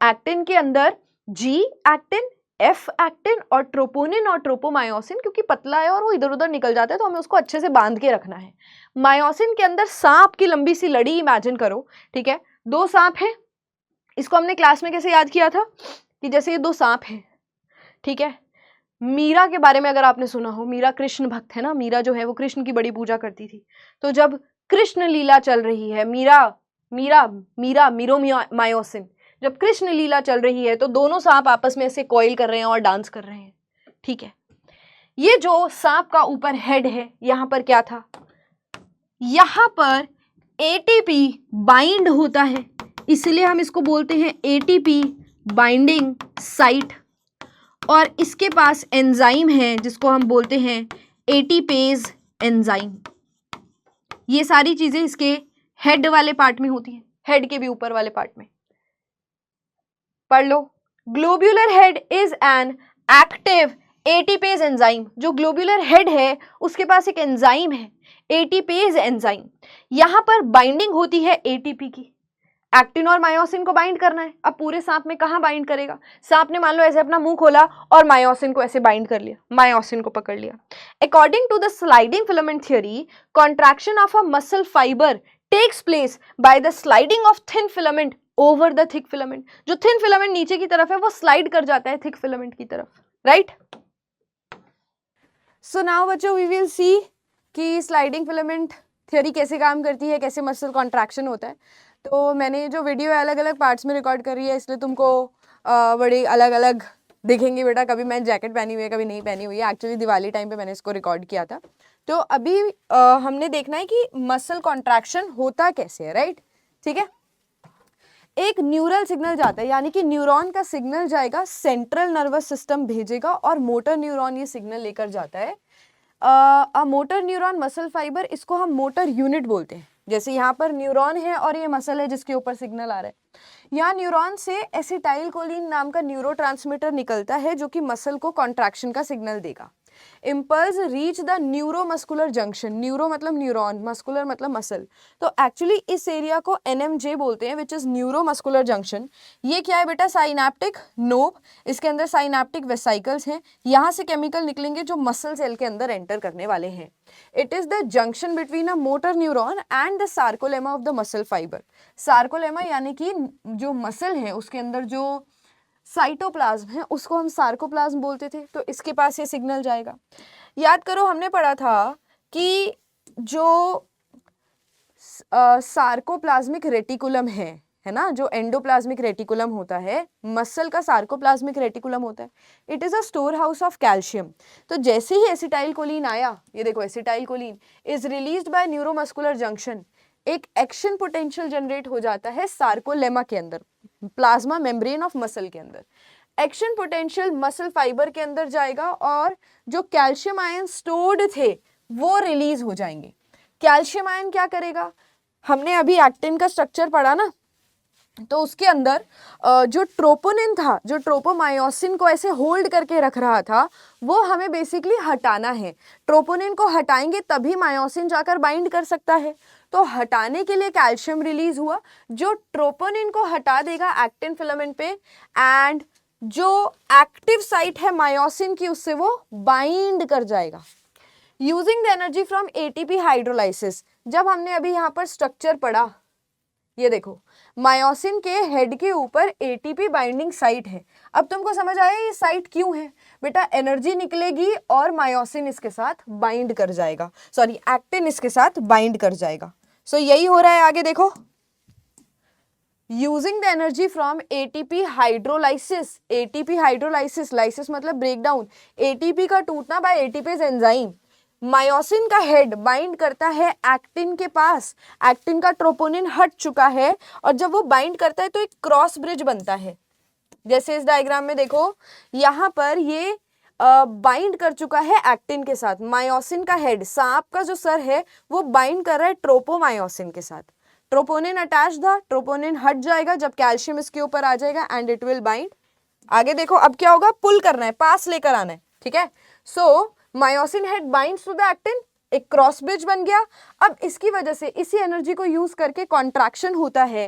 एक्टिन के अंदर G एक्टिन, F एक्टिन और ट्रोपोनिन और ट्रोपोमायोसिन, क्योंकि पतला है और वो इधर उधर निकल जाता है तो हमें उसको अच्छे से बांध के रखना है। मायोसिन के अंदर सांप की लंबी सी लड़ी इमेजिन करो, ठीक है। दो सांप हैं, इसको हमने क्लास में कैसे याद किया था कि जैसे ये दो सांप हैं, ठीक है। मीरा के बारे में अगर आपने सुना हो, मीरा कृष्ण भक्त है ना। मीरा जो है वो कृष्ण की बड़ी पूजा करती थी। तो जब कृष्ण लीला चल रही है, मीरोमायोसिन, जब कृष्ण लीला चल रही है तो दोनों सांप आपस में ऐसे कॉइल कर रहे हैं और डांस कर रहे हैं, ठीक है। ये जो सांप का ऊपर हेड है, यहां पर क्या था? यहां पर ATP बाइंड होता है, इसलिए हम इसको बोलते हैं ATP बाइंडिंग साइट। और इसके पास एंजाइम है जिसको हम बोलते हैं एटीपेज एंजाइम। ये सारी चीजें इसके हेड वाले पार्ट में होती हैं, हेड के भी ऊपर वाले पार्ट में। पढ़ लो, globular head is an active ATPase enzyme. जो ग्लोब्यूलर हेड है उसके पास एक एंजाइम है, एटीपेज एंजाइम। यहां पर बाइंडिंग होती है ATP की एक्टिन और मायोसिन को बाइंड करना है। अब पूरे सांप में कहाँ बाइंड करेगा? सांप ने मान लो ऐसे अपना मुंह खोला और मायोसिन को ऐसे बाइंड कर लिया, मायोसिन को पकड़ लिया। According to the sliding filament theory, contraction of a muscle fibre takes place by the sliding of thin filament over the thick filament. जो थिन फिलामेंट नीचे की तरफ है वो स्लाइड कर जाता है थिक फिलामेंट की तरफ, राइट? सो नाउ बच्चों वी विल सी कि स्लाइडिंग फिलामेंट थ्योरी कैसे काम करती है, कैसे मसल कॉन्ट्रैक्शन होता है। तो मैंने जो वीडियो है अलग अलग पार्ट्स में रिकॉर्ड करी है, इसलिए तुमको बड़ी अलग अलग दिखेंगी बेटा। कभी मैं जैकेट पहनी हुई है, कभी नहीं पहनी हुई है। एक्चुअली दिवाली टाइम पे मैंने इसको रिकॉर्ड किया था। तो अभी हमने देखना है कि मसल कॉन्ट्रैक्शन होता कैसे है, राइट? ठीक है, एक न्यूरल सिग्नल जाता है, यानी कि न्यूरॉन का सिग्नल जाएगा, सेंट्रल नर्वस सिस्टम भेजेगा और मोटर न्यूरॉन ये सिग्नल लेकर जाता है। मोटर न्यूरॉन मसल फाइबर, इसको हम मोटर यूनिट बोलते हैं। जैसे यहाँ पर न्यूरॉन है और ये मसल है जिसके ऊपर सिग्नल आ रहा है। यहाँ न्यूरॉन से एसिटाइलकोलिन नाम का न्यूरोट्रांसमीटर निकलता है जो कि मसल को कॉन्ट्रैक्शन का सिग्नल देगा। Impulse reach the neuromuscular junction, neuro मतलब न्यूरॉन, मस्कुलर मतलब मसल, तो एक्चुअली इस एरिया को NMJ बोलते हैं, विच इज न्यूरोमस्कुलर जंक्शन। ये क्या है बेटा? साइनैप्टिक नोब, इसके अंदर साइनैप्टिक वेसाइकल्स हैं, यहाँ से केमिकल निकलेंगे जो मसल सेल के अंदर एंटर करने वाले हैं। It is the junction between a motor neuron and the sarcolemma of the muscle fibre. Sarcolemma यानी कि जो मसल है उसके अंदर जो साइटोप्लाज्म है उसको हम सार्कोप्लाज्म बोलते थे। तो इसके पास ये सिग्नल जाएगा। याद करो हमने पढ़ा था कि जो सार्कोप्लाज्मिक रेटिकुलम है ना, जो एंडोप्लाज्मिक रेटिकुलम होता है, मसल का सार्कोप्लाज्मिक रेटिकुलम होता है। It is a store house of calcium. तो जैसे ही एसिटाइलकोलिन आया, ये देखो acetylcholine is released by neuromuscular junction, एक एक्शन पोटेंशियल जनरेट हो जाता है सार्कोलेमा के अंदर, प्लाज्मा मेम्ब्रेन ऑफ मसल के अंदर। एक्शन पोटेंशियल मसल फाइबर के अंदर जाएगा और जो कैल्शियम आयन स्टोर्ड थे वो रिलीज हो जाएंगे। कैल्शियम आयन क्या करेगा? हमने अभी एक्टिन का स्ट्रक्चर पढ़ा ना, तो उसके अंदर जो ट्रोपोनिन था, जो ट्रोपोमायोसिन को ऐसे होल्ड करके रख रहा था, वो हमें बेसिकली हटाना है। ट्रोपोनिन को हटाएंगे तभी मायोसिन जाकर बाइंड कर सकता है। तो हटाने के लिए कैल्शियम रिलीज हुआ जो ट्रोपोनिन को हटा देगा एक्टिन फिलामेंट पे, एंड जो एक्टिव साइट है मायोसिन की उससे वो बाइंड कर जाएगा using the energy from ATP hydrolysis. जब हमने अभी यहाँ पर स्ट्रक्चर पढ़ा, ये देखो मायोसिन के हेड के ऊपर ATP बाइंडिंग साइट है। अब तुमको समझ आया ये साइट क्यों है? बेटा एनर्जी निकलेगी और मायोसिन इसके साथ बाइंड कर जाएगा, सॉरी एक्टिन इसके साथ बाइंड कर जाएगा। सो यही हो रहा है आगे देखो, using the energy from ATP hydrolysis. ATP hydrolysis, lysis मतलब ब्रेकडाउन, ATP का टूटना बाय ATPase एंजाइम। मायोसिन का हेड बाइंड करता है एक्टिन के पास, एक्टिन का ट्रोपोनिन हट चुका है और जब वो बाइंड करता है तो एक क्रॉस ब्रिज बनता है। जैसे इस डायग्राम में देखो, यहाँ पर ये बाइंड कर चुका है एक्टिन के साथ। मायोसिन का हेड, सांप का जो सर है वो बाइंड कर रहा है ट्रोपोमायोसिन के साथ। ट्रोपोनिन अटैच था, ट्रोपोनिन हट जाएगा जब कैल्शियम इसके ऊपर आ जाएगा एंड इट विल बाइंड। आगे देखो अब क्या होगा, पुल करना है, पास लेकर आना है, ठीक है। So myosin head binds to the actin, एक क्रॉस ब्रिज बन गया। अब इसकी वजह से इसी एनर्जी को यूज करके कॉन्ट्रैक्शन होता है।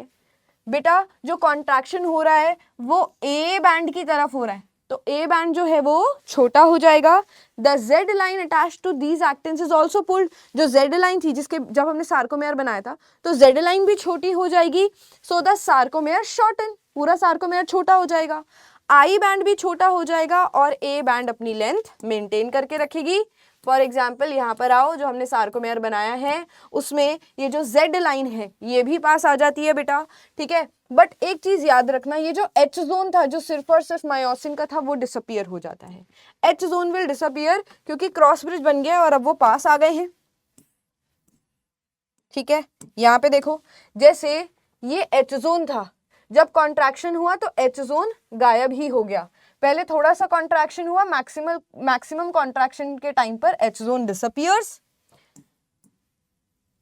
बेटा जो कॉन्ट्रैक्शन हो रहा है वो A बैंड की तरफ हो रहा है, तो A बैंड जो है वो छोटा हो जाएगा। The Z line attach to these actins is also pulled. जो Z लाइन थी जिसके जब हमने सार्कोमेयर बनाया था तो Z लाइन भी छोटी हो जाएगी। सो द सार्कोमेयर शॉर्टन, पूरा सार्कोमेयर छोटा हो जाएगा। I बैंड भी छोटा हो जाएगा और A बैंड अपनी लेंथ मेंटेन करके रखेगी। फॉर एग्जाम्पल यहाँ पर आओ, जो हमने सार्कोमेयर बनाया है उसमें ये जो Z लाइन है ये भी पास आ जाती है बेटा, ठीक है। बट एक चीज याद रखना, ये जो H जोन था जो सिर्फ और सिर्फ मायोसिन का था वो डिसअपियर हो जाता है। H जोन विल डिसअपियर क्योंकि क्रॉस ब्रिज बन गया और अब वो पास आ गए हैं, ठीक है। यहाँ पे देखो जैसे ये H जोन था, जब कॉन्ट्रैक्शन हुआ तो H जोन गायब ही हो गया। पहले थोड़ा सा कॉन्ट्रैक्शन हुआ, मैक्सिमम कॉन्ट्रैक्शन के टाइम पर H zone disappears.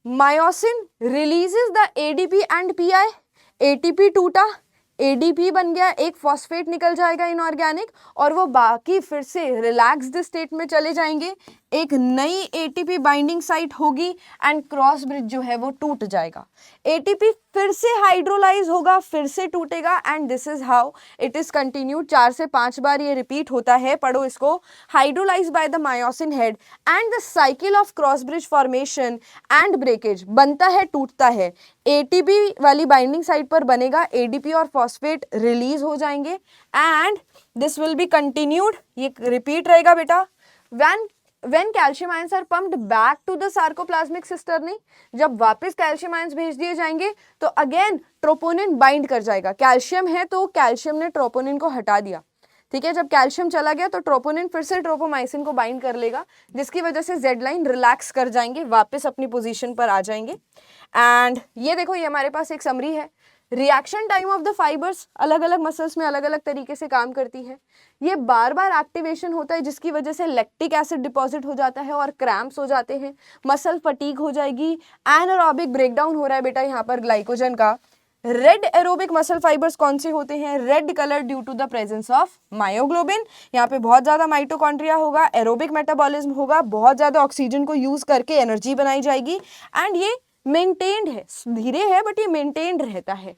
Myosin releases the ADP and PI। ATP टूटा, ADP बन गया, एक फॉस्फेट निकल जाएगा इनऑर्गेनिक और वो बाकी फिर से रिलैक्स्ड स्टेट में चले जाएंगे एक नई एटीपी बाइंडिंग साइट होगी एंड क्रॉस ब्रिज जो है वो टूट जाएगा। एटीपी फिर से हाइड्रोलाइज होगा, फिर से टूटेगा and this is how it is continued. 4 से 5 बार ये रिपीट होता है, पढ़ो इसको। Hydrolyse by the myosin head and the cycle of cross bridge formation and breakage, बनता है टूटता है। एटीपी वाली बाइंडिंग साइट पर बनेगा, एडीपी और फॉस्फेट रिलीज हो जाएंगे and this will be continued, ये रिपीट रहेगा बेटा। when calcium ions are pumped back to the sarcoplasmic cisternae, जब वापस कैल्शियम आयंस भेज दिए जाएंगे तो अगेन ट्रोपोनिन बाइंड कर जाएगा। कैल्शियम है तो कैल्शियम ने ट्रोपोनिन को हटा दिया, ठीक है। जब कैल्शियम चला गया तो ट्रोपोनिन फिर से ट्रोपोमाइसिन को बाइंड कर लेगा, जिसकी वजह से जेड लाइन रिलैक्स कर जाएंगे, वापस अपनी पोजीशन पर आ जाएंगे। एंड ये देखो, ये हमारे पास एक समरी है। Reaction time of the fibres अलग अलग मसल्स में अलग अलग तरीके से काम करती है। ये बार बार एक्टिवेशन होता है, जिसकी वजह से लैक्टिक एसिड डिपॉजिट हो जाता है और क्रैम्प्स हो जाते हैं, मसल फटीग हो जाएगी, एनारोबिक ब्रेकडाउन हो रहा है बेटा यहाँ पर ग्लाइकोजन का। रेड एरोबिक मसल फाइबर्स कौन से होते हैं? Red colour due to the presence of myoglobin. यहाँ पे बहुत ज्यादा माइटोकॉन्ड्रिया होगा, एरोबिक मेटाबॉलिज्म होगा, बहुत ज्यादा ऑक्सीजन को यूज करके एनर्जी बनाई जाएगी एंड ये मेंटेन्ड है, धीरे है बट ये मेंटेन्ड रहता है।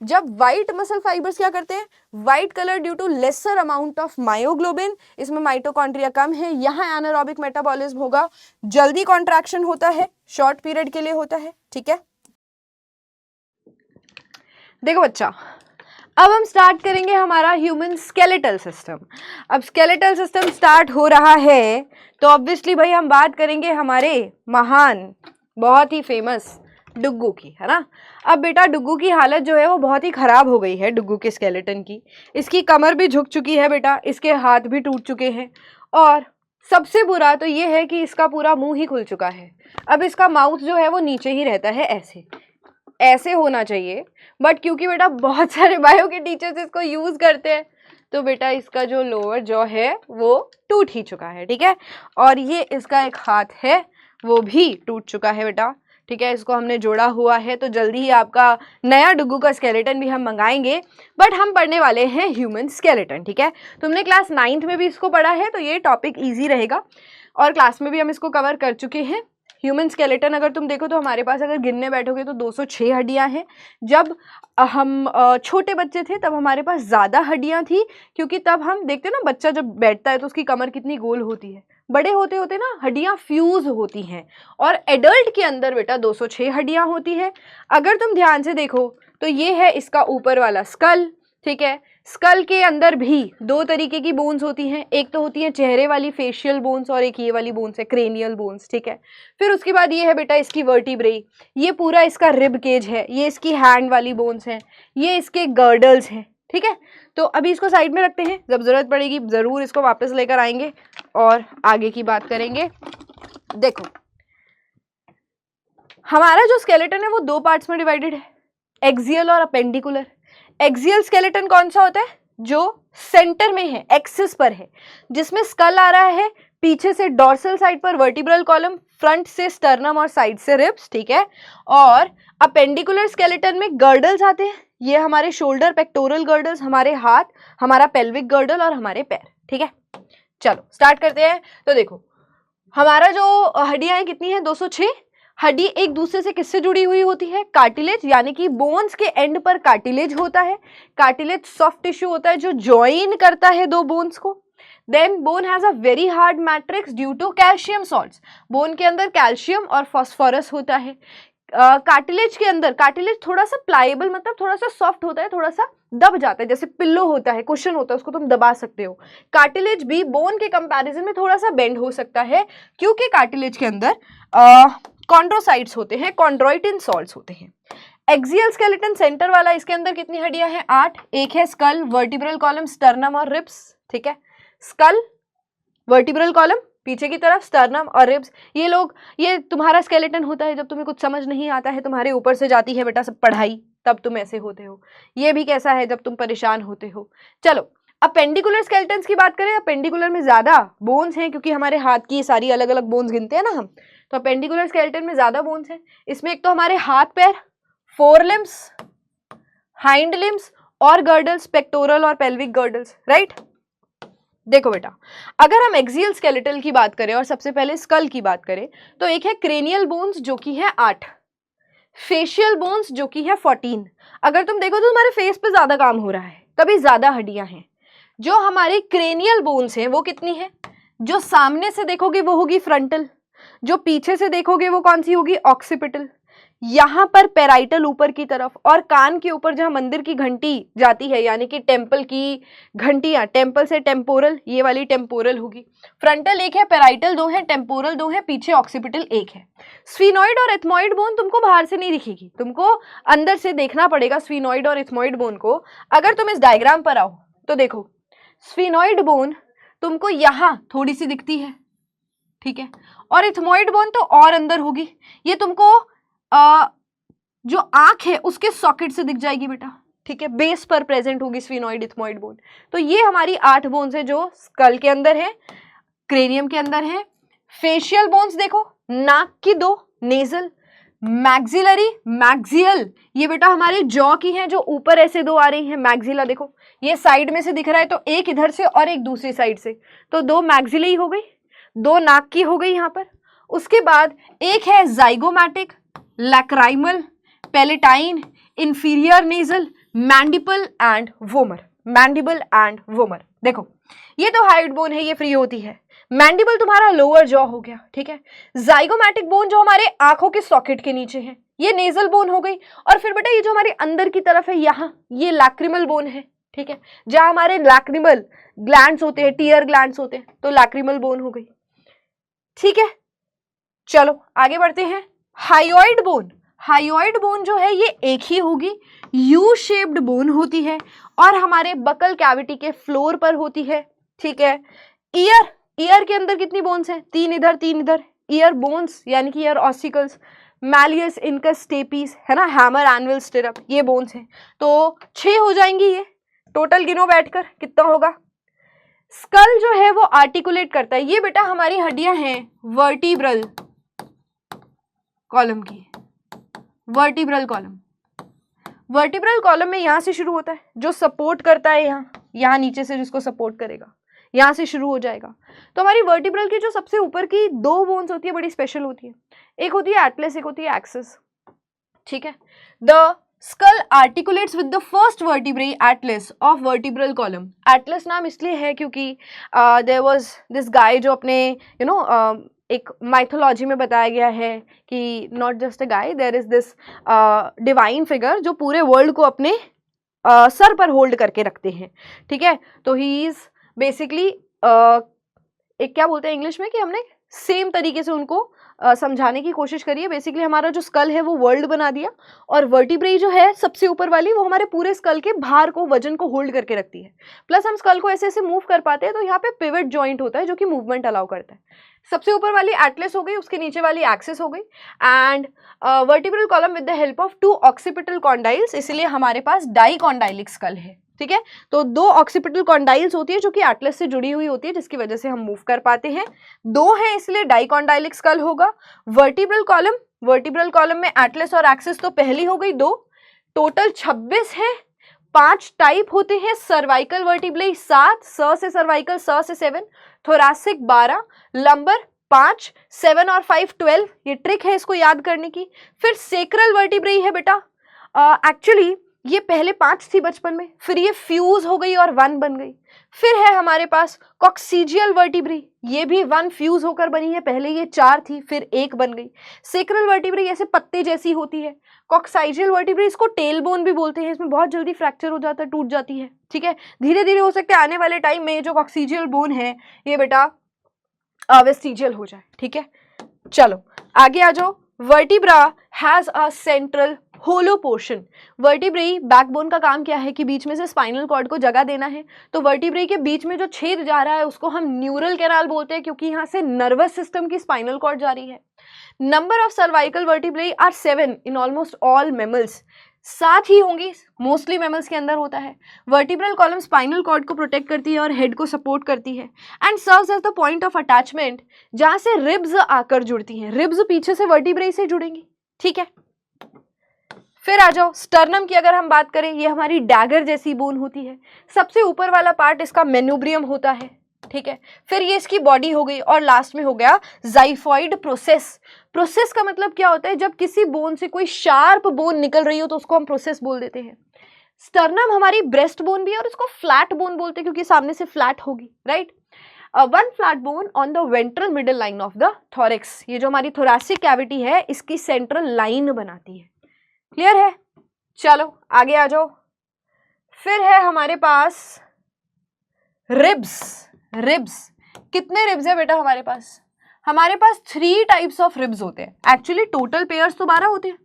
जब व्हाइट मसल फाइबर्स क्या करते हैं? White colour due to lesser amount of myoglobin, इसमें माइटोकॉन्ड्रिया कम है, यहाँ एनारोबिक मेटाबॉलिज्म होगा, जल्दी कॉन्ट्रैक्शन होता है, शॉर्ट पीरियड के लिए होता है, ठीक है। देखो बच्चा, अब हम स्टार्ट करेंगे हमारा ह्यूमन स्केलेटल सिस्टम। अब स्केलेटल सिस्टम स्टार्ट हो रहा है तो ऑब्वियसली भाई हम बात करेंगे हमारे महान, बहुत ही फेमस डुग्गू की, है ना। अब बेटा डुग्गू की हालत जो है वो बहुत ही खराब हो गई है, डुग्गू के स्केलेटन की। इसकी कमर भी झुक चुकी है बेटा, इसके हाथ भी टूट चुके हैं और सबसे बुरा तो ये है कि इसका पूरा मुंह ही खुल चुका है। अब इसका माउथ जो है वो नीचे ही रहता है, ऐसे ऐसे होना चाहिए, बट क्योंकि बेटा बहुत सारे बायो के टीचर्स इसको यूज करते हैं तो बेटा इसका जो लोअर जॉ है वो टूट ही चुका है, ठीक है। और ये इसका एक हाथ है वो भी टूट चुका है बेटा, ठीक है। इसको हमने जोड़ा हुआ है तो जल्दी ही आपका नया डुग्गू का स्केलेटन भी हम मंगाएंगे, बट हम पढ़ने वाले हैं ह्यूमन स्केलेटन, ठीक है। तुमने क्लास 9th में भी इसको पढ़ा है तो ये टॉपिक ईजी रहेगा और क्लास में भी हम इसको कवर कर चुके हैं। ह्यूमन स्केलेटन अगर तुम देखो तो हमारे पास अगर गिनने बैठोगे तो 206 हड्डियां हैं। जब हम छोटे बच्चे थे तब हमारे पास ज़्यादा हड्डियां थी, क्योंकि तब हम देखते ना बच्चा जब बैठता है तो उसकी कमर कितनी गोल होती है। बड़े होते होते ना हड्डियां फ्यूज होती हैं और एडल्ट के अंदर बेटा 206 हड्डियां होती हैं। अगर तुम ध्यान से देखो तो ये है इसका ऊपर वाला स्कल, ठीक है। स्कल के अंदर भी 2 तरीके की बोन्स होती हैं, एक तो होती है चेहरे वाली फेशियल बोन्स और एक ये वाली बोन्स है क्रेनियल बोन्स, ठीक है। फिर उसके बाद ये है बेटा इसकी वर्टिब्रेई, ये पूरा इसका रिब केज है, ये इसकी हैंड वाली बोन्स हैं, ये इसके गर्डल्स हैं, ठीक है। तो अभी इसको साइड में रखते हैं, जब जरूरत पड़ेगी जरूर इसको वापस लेकर आएंगे और आगे की बात करेंगे। देखो हमारा जो स्केलेटन है वो 2 पार्ट्स में डिवाइडेड है, एक्सियल और अपेंडिकुलर। एक्सियल स्केलेटन कौन सा होता है? जो सेंटर में है, एक्सिस पर है, जिसमें स्कल आ रहा है, पीछे से डॉर्सल साइड पर वर्टिब्रल कॉलम, फ्रंट से स्टर्नम और साइड से रिब्स, ठीक है। और अपेंडिकुलर स्केलेटन में गर्डल्स आते हैं, ये हमारे शोल्डर पेक्टोरल गर्डल्स, हमारे हाथ, हमारा पेल्विक गर्डल और हमारे पैर, ठीक है। चलो स्टार्ट करते हैं। तो देखो हमारा जो हड्डियां हैं कितनी है? 206। हड्डी एक दूसरे से किससे जुड़ी हुई होती है? कार्टिलेज, यानी कि बोन्स के एंड पर कार्टिलेज होता है। कार्टिलेज सॉफ्ट टिश्यू होता है जो ज्वाइन करता है 2 बोन्स को। Then bone has a very hard matrix due to calcium salts, bone के अंदर कैल्शियम और फास्फोरस होता है। कार्टिलेज के अंदर, कार्टिलेज थोड़ा सा प्लाएबल मतलब थोड़ा सा सॉफ्ट होता है, थोड़ा सा दब जाता है, जैसे पिल्लो होता है, कुशन होता है, उसको तुम दबा सकते हो। कार्टिलेज भी बोन के कंपैरिजन में थोड़ा सा बेंड हो सकता है, क्योंकि कार्टिलेज के अंदर कॉन्ड्रोसाइट्स होते हैं, कॉन्ड्रोइटिन सॉल्ट्स होते हैं। एक्सियल स्केलेटन सेंटर वाला, इसके अंदर कितनी हड्डियां हैं? 8। एक है स्कल, वर्टिब्रल कॉलम, स्टर्नम और रिब्स, ठीक है। स्कल, वर्टिब्रल कॉलम, पीछे की तरफ स्टर्नम और रिब्स। ये लोग, ये तुम्हारा स्केलेटन होता है जब तुम्हें कुछ समझ नहीं आता है, तुम्हारे ऊपर से जाती है बेटा सब पढ़ाई, तब तुम ऐसे होते हो। ये भी कैसा है? जब तुम परेशान होते हो। चलो अपेंडिकुलर स्केलेटन्स की बात करें, अपेंडिकुलर में ज्यादा बोन्स हैं, क्योंकि हमारे हाथ की सारी अलग अलग बोन्स गिनते हैं ना हम, तो अपेंडिकुलर स्केलेटन में ज्यादा बोन्स हैं। इसमें एक तो हमारे हाथ पैर, फोर लिम्स, हाइंड लिम्स और गर्डल्स, पेक्टोरल और पेल्विक गर्डल्स, राइट। देखो बेटा, अगर हम एक्सियल स्केलेटल की बात करें और सबसे पहले स्कल की बात करें तो एक है क्रेनियल बोन्स जो कि है 8, फेशियल बोन्स जो कि है 14। अगर तुम देखो तो तुम्हारे फेस पे ज्यादा काम हो रहा है, तभी ज्यादा हड्डियां हैं। जो हमारी क्रेनियल बोन्स हैं वो कितनी है? जो सामने से देखोगे वो होगी फ्रंटल, जो पीछे से देखोगे वो कौन सी होगी? ऑक्सीपिटल। यहाँ पर पेराइटल ऊपर की तरफ, और कान के ऊपर जहाँ मंदिर की घंटी जाती है यानी कि टेम्पल की घंटियाँ, टेम्पल से टेम्पोरल, ये वाली टेम्पोरल होगी। फ्रंटल एक है, पेराइटल 2 है, टेम्पोरल 2 है, पीछे ऑक्सीपिटल 1 है। स्फीनॉइड और एथमॉइड बोन तुमको बाहर से नहीं दिखेगी, तुमको अंदर से देखना पड़ेगा स्फीनॉइड और एथमॉइड बोन को। अगर तुम इस डायग्राम पर आओ तो देखो, स्फीनॉइड बोन तुमको यहाँ थोड़ी सी दिखती है, ठीक है, और एथमॉइड बोन तो और अंदर होगी। ये तुमको जो आंख है उसके सॉकेट से दिख जाएगी बेटा, ठीक है, बेस पर प्रेजेंट होगी स्फीनॉइड एथमॉइड बोन। तो ये हमारी 8 बोन्स है जो स्कल के अंदर है, क्रेनियम के अंदर है। फेशियल बोन्स देखो, नाक की 2, नेजल, मैक्सिलरी, मैक्सियल, ये बेटा हमारे जॉ की है जो ऊपर ऐसे 2 आ रही है। मैक्सिला देखो, ये साइड में से दिख रहा है तो एक इधर से और एक दूसरी साइड से, तो 2 मैक्सिली हो गई, 2 नाक की हो गई यहाँ पर। उसके बाद एक है zygomatic, lacrimal, palatine, inferior nasal, mandible and vomer. Mandible and vomer देखो, ये तो हाइट बोन है, ये फ्री होती है। मैंडिबल तुम्हारा लोअर जॉ हो गया, ठीक है। जाइगोमैटिक बोन जो हमारे आंखों के सॉकेट के नीचे है, ये नेजल बोन हो गई। और फिर बेटा ये जो हमारे अंदर की तरफ है यहाँ, ये लैक्रिमल बोन है, ठीक है, जहां हमारे लैक्रिमल ग्लैंड्स होते हैं, टीयर ग्लैंड्स होते हैं, तो लैक्रिमल बोन हो गई, ठीक है। चलो आगे बढ़ते हैं। हायोइड बोन, हायोइड बोन जो है ये एक ही होगी, यू शेप्ड बोन होती है और हमारे बकल कैविटी के फ्लोर पर होती है, ठीक है। ईयर, ईयर के अंदर कितनी बोन्स हैं? 3 इधर 3 इधर, ईयर बोन्स यानी कि ear ossicles, malleus, incus, stapes, है ना, हैमर, एनुअल, स्टिरअप, ये बोन्स हैं। तो 6 हो जाएंगी ये, टोटल गिनो बैठकर कितना होगा। स्कल जो है वो आर्टिकुलेट करता है, ये बेटा हमारी हड्डियां हैं वर्टिब्रल कॉलम की, वर्टिब्रल कॉलम। वर्टिब्रल कॉलम में यहां से शुरू होता है, जो सपोर्ट करता है यहाँ नीचे से जिसको सपोर्ट करेगा, यहां से शुरू हो जाएगा। तो हमारी वर्टिब्रल की जो सबसे ऊपर की 2 बोन्स होती है बड़ी स्पेशल होती है, एक होती है एटलस, एक होती है एक्सिस, ठीक है। The skull articulates with the first vertebrae Atlas of vertebral column. Atlas नाम इसलिए है क्योंकि देयर वाज दिस गाय जो अपने एक माइथोलॉजी में बताया गया है कि not just a guy, there is this divine figure जो पूरे वर्ल्ड को अपने सर पर होल्ड करके रखते हैं, ठीक है। तो ही इज बेसिकली एक क्या बोलते हैं इंग्लिश में कि हमने सेम तरीके से उनको समझाने की कोशिश करी है। बेसिकली हमारा जो स्कल है वो वर्ल्ड बना दिया, और वर्टिब्रे जो है सबसे ऊपर वाली वो हमारे पूरे स्कल के भार को, वजन को होल्ड करके रखती है। प्लस हम स्कल को ऐसे ऐसे मूव कर पाते हैं, तो यहाँ पे पिवट जॉइंट होता है जो कि मूवमेंट अलाउ करता है। सबसे ऊपर वाली एटलस हो गई, उसके नीचे वाली एक्सिस हो गई, and vertebral column with the help of 2 occipital condyles, इसलिए हमारे पास डाइकॉन्डाइलिक स्कल है, ठीक है। तो 2 ऑक्सीपिटल कॉन्डाइल्स होती है जो कि एटलस से जुड़ी हुई होती है, जिसकी वजह से हम मूव कर पाते हैं। 2 है इसलिए डाइकॉन्डाइलिक स्कल होगा। वर्टिब्रल कॉलम, वर्टिब्रल कॉलम में एटलस और एक्सिस तो पहली हो गई 2, टोटल 26 है। 5 टाइप होते हैं, सर्वाइकल वर्टिब्रे 7, स से सर्वाइकल, स से 7, थोरैसिक 12, लंबर 5, 7 और 5 12, ये ट्रिक है इसको याद करने की। फिर सेक्रल वर्टिब्रे है बेटा, एक्चुअली ये पहले 5 थी बचपन में, फिर ये फ्यूज हो गई और 1 बन गई। फिर है हमारे पास कॉक्सीजियल वर्टिब्रे, ये भी 1 फ्यूज होकर बनी है, पहले ये 4 थी फिर 1 बन गई। सेक्रल वर्टिब्रे ऐसे पत्ते जैसी होती है। कॉक्साइजियल वर्टिब्रे इसको टेल बोन भी बोलते हैं, इसमें बहुत जल्दी फ्रैक्चर हो जाता है, टूट जाती है, ठीक है। धीरे धीरे हो सकता है आने वाले टाइम में जो कॉक्सीजियल बोन है ये बेटा वेस्टिजियल हो जाए, ठीक है। चलो आगे आ जाओ। Vertebra has a central hollow portion. Vertebrae backbone का काम क्या है कि बीच में से स्पाइनल कॉर्ड को जगह देना है, तो वर्टिब्रे के बीच में जो छेद जा रहा है उसको हम न्यूरल कैनाल बोलते हैं, क्योंकि यहाँ से नर्वस सिस्टम की स्पाइनल कॉर्ड जा रही है। Number of cervical vertebrae are 7 in almost all mammals, 7 ही होंगी, मोस्टली मैमल्स के अंदर होता है। वर्टिब्रल कॉलम स्पाइनल कॉर्ड को प्रोटेक्ट करती है और हेड को सपोर्ट करती है, and serves as the point of attachment, जहां से रिब्स आकर जुड़ती हैं। रिब्स पीछे से वर्टिब्रे से जुड़ेंगी, ठीक है। फिर आ जाओ स्टर्नम की अगर हम बात करें, ये हमारी डैगर जैसी बोन होती है। सबसे ऊपर वाला पार्ट इसका मेन्यूब्रियम होता है, ठीक है। फिर ये इसकी बॉडी हो गई और लास्ट में हो गया जाइफॉइड प्रोसेस। प्रोसेस का मतलब क्या होता है, जब किसी बोन से कोई शार्प बोन निकल रही हो तो उसको हम प्रोसेस बोल देते हैं। स्टर्नम हमारी ब्रेस्ट बोन भी है और उसको फ्लैट बोन बोलते हैं क्योंकि सामने से फ्लैट होगी, right. One flat bone on the ventral middle line of the thorax, ये जो हमारी थोरैसिक कैविटी है इसकी सेंट्रल लाइन बनाती है। क्लियर है? चलो आगे आ जाओ। फिर है हमारे पास रिब्स। रिब्स कितने रिब्स है बेटा हमारे पास? हमारे पास 3 टाइप्स ऑफ रिब्स होते हैं। एक्चुअली टोटल पेयर्स तो 12 होते हैं,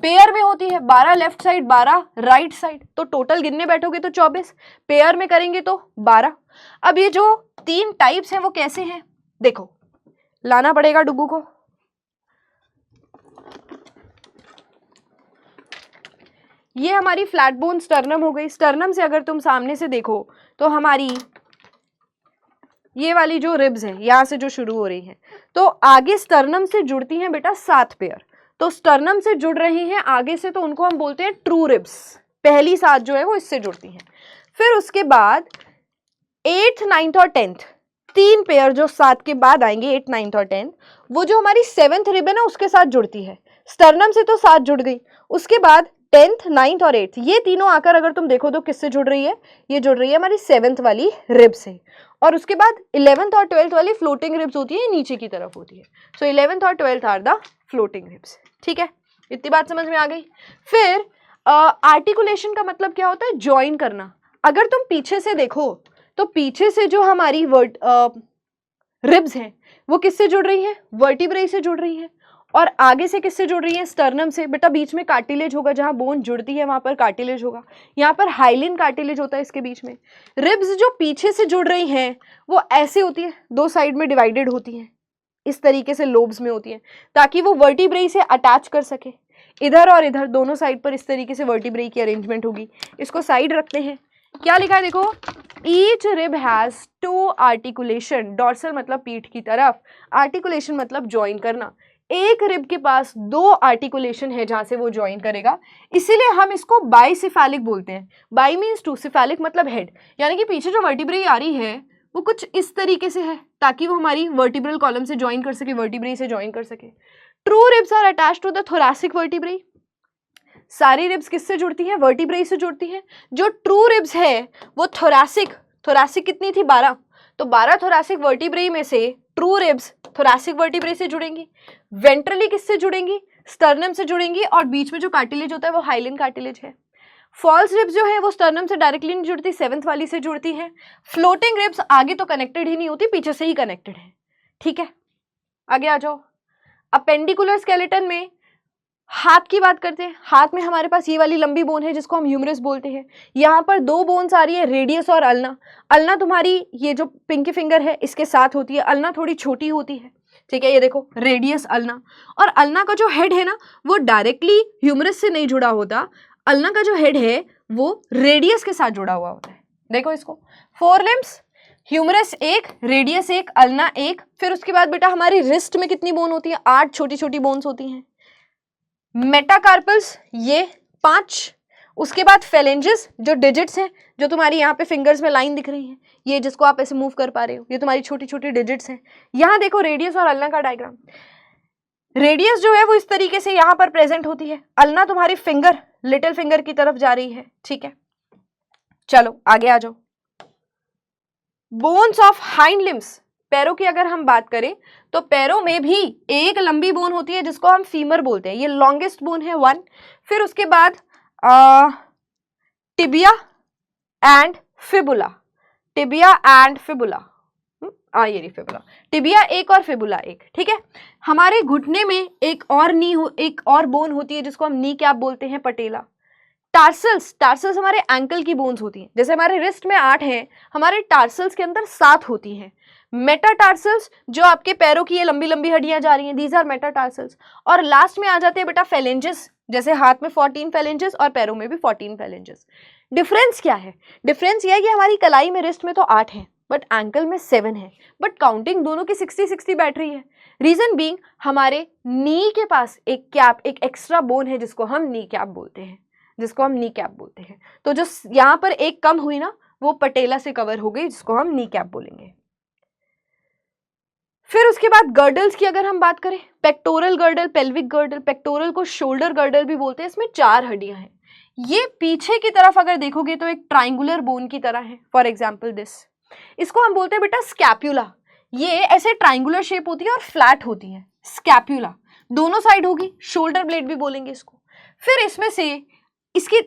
पेयर में होती है 12 लेफ्ट साइड 12 राइट साइड, तो टोटल गिनने बैठोगे तो 24, पेयर में करेंगे तो 12। अब ये जो 3 टाइप्स हैं वो कैसे हैं, देखो लाना पड़ेगा डुगू को। ये हमारी फ्लैट बोन स्टर्नम हो गई। स्टर्नम से अगर तुम सामने से देखो तो हमारी ये वाली जो रिब्स है यहाँ से जो शुरू हो रही है तो आगे स्टर्नम से जुड़ती हैं बेटा 7 पेयर, तो स्टर्नम से जुड़ रही हैं आगे से तो उनको हम बोलते हैं ट्रू रिब्स। पहली 7 जो है वो इससे जुड़ती हैं। फिर उसके बाद 8th 9th और 10th 3 पेयर जो 7 के बाद आएंगे 8th 9th और 10th, वो जो हमारी 7th रिब है ना उसके साथ जुड़ती है। स्टर्नम से तो 7 जुड़ गई, उसके बाद 10th 9th और 8th ये तीनों आकर अगर तुम देखो तो किससे जुड़ रही है, ये जुड़ रही है हमारी 7th वाली रिब से। और उसके बाद 11th और 12th वाली फ्लोटिंग रिब्स होती है, नीचे की तरफ होती है। सो 11th और 12th are the floating ribs. ठीक है, इतनी बात समझ में आ गई। फिर आर्टिकुलेशन का मतलब क्या होता है, ज्वाइन करना। अगर तुम पीछे से देखो तो पीछे से जो हमारी रिब्स हैं वो किससे जुड़ रही हैं, वर्टिब्रेई से जुड़ रही हैं। और आगे से किससे जुड़ रही है, स्टर्नम से। बेटा बीच में कार्टिलेज होगा, जहां बोन जुड़ती है वहां पर कार्टिलेज होगा। यहाँ पर हाइलिन कार्टिलेज होता है इसके बीच में। रिब्स जो पीछे से जुड़ रही हैं वो ऐसे होती है, 2 साइड में डिवाइडेड होती हैं, इस तरीके से लोब्स में होती है ताकि वो वर्टिब्रेई से अटैच कर सके। इधर और इधर दोनों साइड पर इस तरीके से वर्टिब्रेई की अरेंजमेंट होगी। इसको साइड रखते हैं। क्या लिखा है देखो, each rib has 2 articulation. Dorsal मतलब पीठ की तरफ, आर्टिकुलेशन मतलब ज्वाइन करना। एक रिब के पास 2 आर्टिकुलेशन है जहां से वो ज्वाइन करेगा, इसीलिए हम इसको बाइसिफेलिक बोलते हैं। बाई मीन्स 2, सिफेलिक मतलब हेड, यानी कि पीछे जो वर्टिब्रेई आ रही है वो कुछ इस तरीके से है ताकि वो हमारी वर्टिब्रल कॉलम से ज्वाइन कर सके, वर्टिब्रेई से ज्वाइन कर सके। True ribs are attached to the thoracic vertebrae. सारी रिब्स किससे जुड़ती हैं, वर्टिब्रेई से जुड़ती हैं। जो ट्रू रिब्स है वो थोरैसिक कितनी थी, 12, तो 12 थोरैसिक वर्टिब्रेई में से ट्रू रिब्स थोरैसिक वर्टिब्रेई से जुड़ेंगी। वेंट्रली किससे जुड़ेंगी, स्टर्नम से जुड़ेंगी, और बीच में जो कार्टिलेज होता है वो हाइलिन कार्टिलेज है। फॉल्स रिब्स जो है वो स्टर्नम से डायरेक्टली नहीं जुड़ती, 7th वाली से जुड़ती है। फ्लोटिंग रिब्स आगे तो कनेक्टेड ही नहीं होती, पीछे से ही कनेक्टेड है। ठीक है, आगे आ जाओ। अपेंडिकुलर स्केलेटन में हाथ की बात करते हैं। हाथ में हमारे पास ये वाली लंबी बोन है जिसको हम ह्यूमरस बोलते हैं। यहाँ पर 2 बोन्स आ रही है, रेडियस और अल्ना। अल्ना तुम्हारी ये जो पिंकी फिंगर है इसके साथ होती है, अल्ना थोड़ी छोटी होती है। ठीक है, ये देखो रेडियस अल्ना, और अल्ना का जो हेड है ना वो डायरेक्टली ह्यूमरस से नहीं जुड़ा होता। अल्ना का जो हेड है वो रेडियस के साथ जुड़ा हुआ होता है। देखो इसको, 4 लिम्स, ह्यूमरस 1, रेडियस 1, अल्ना 1। फिर उसके बाद बेटा हमारी रिस्ट में कितनी बोन होती है, 8 छोटी छोटी बोन्स होती हैं। मेटाकार्पल्स ये 5, उसके बाद फेलेंजेस जो डिजिट्स हैं, जो तुम्हारी यहाँ पे फिंगर्स में लाइन दिख रही है, ये जिसको आप ऐसे मूव कर पा रहे हो, ये तुम्हारी छोटी छोटी डिजिट्स हैं। यहाँ देखो रेडियस और अल्ना का डायग्राम। रेडियस जो है वो इस तरीके से यहाँ पर प्रेजेंट होती है, अल्ना तुम्हारी फिंगर लिटिल फिंगर की तरफ जा रही है। ठीक है, चलो आगे आ जाओ। बोन्स ऑफ हाइंड लिम्स, पैरों की अगर हम बात करें तो पैरों में भी एक लंबी बोन होती है जिसको हम फीमर बोलते हैं, ये लॉन्गेस्ट बोन है 1। फिर उसके बाद tibia and fibula, tibia and fibula, ये रही फिबुला, टिबिया 1 और फिबुला 1। ठीक है, हमारे घुटने में एक और बोन होती है जिसको हम नी कैप बोलते हैं, पटेला। टार्सल्स हमारे एंकल की बोन्स होती हैं, जैसे हमारे रिस्ट में 8 हैं, हमारे टार्सल्स के अंदर 7 होती हैं। मेटाटार्सल्स जो आपके पैरों की ये लंबी लंबी हड्डियां जा रही हैं, दीज आर मेटाटार्सल्स। और लास्ट में आ जाते हैं बेटा फेलेंजेस, जैसे हाथ में 14 फेलेंजेस और पैरों में भी 14 फेलेंजेस। डिफरेंस क्या है, डिफरेंस यह है कि हमारी कलाई में रिस्ट में तो 8 है बट एंकल में 7 है, बट काउंटिंग दोनों की 60-60 बैठ रही है। रीजन बीइंग हमारे नी के पास एक एक्स्ट्रा बोन है जिसको हम नी कैप बोलते हैं, तो जो यहाँ पर एक कम हुई ना वो पटेला से कवर हो गई, जिसको हम नी कैप बोलेंगे। फिर उसके बाद गर्डल्स की अगर हम बात करें, pectoral girdle, pelvic girdle, pectoral को शोल्डर गर्डल भी बोलते हैं। इसमें 4 हड्डियां हैं। ये पीछे की तरफ अगर देखोगे तो एक ट्राइंगुलर बोन की तरह है। फॉर एग्जाम्पल दिस, इसको हम बोलते हैं बेटा स्कैप्यूला। ये ऐसे ट्राइंगुलर शेप होती है और फ्लैट होती है। स्कैप्यूला दोनों साइड होगी, शोल्डर ब्लेड भी बोलेंगे इसको। फिर इसमें से इसकी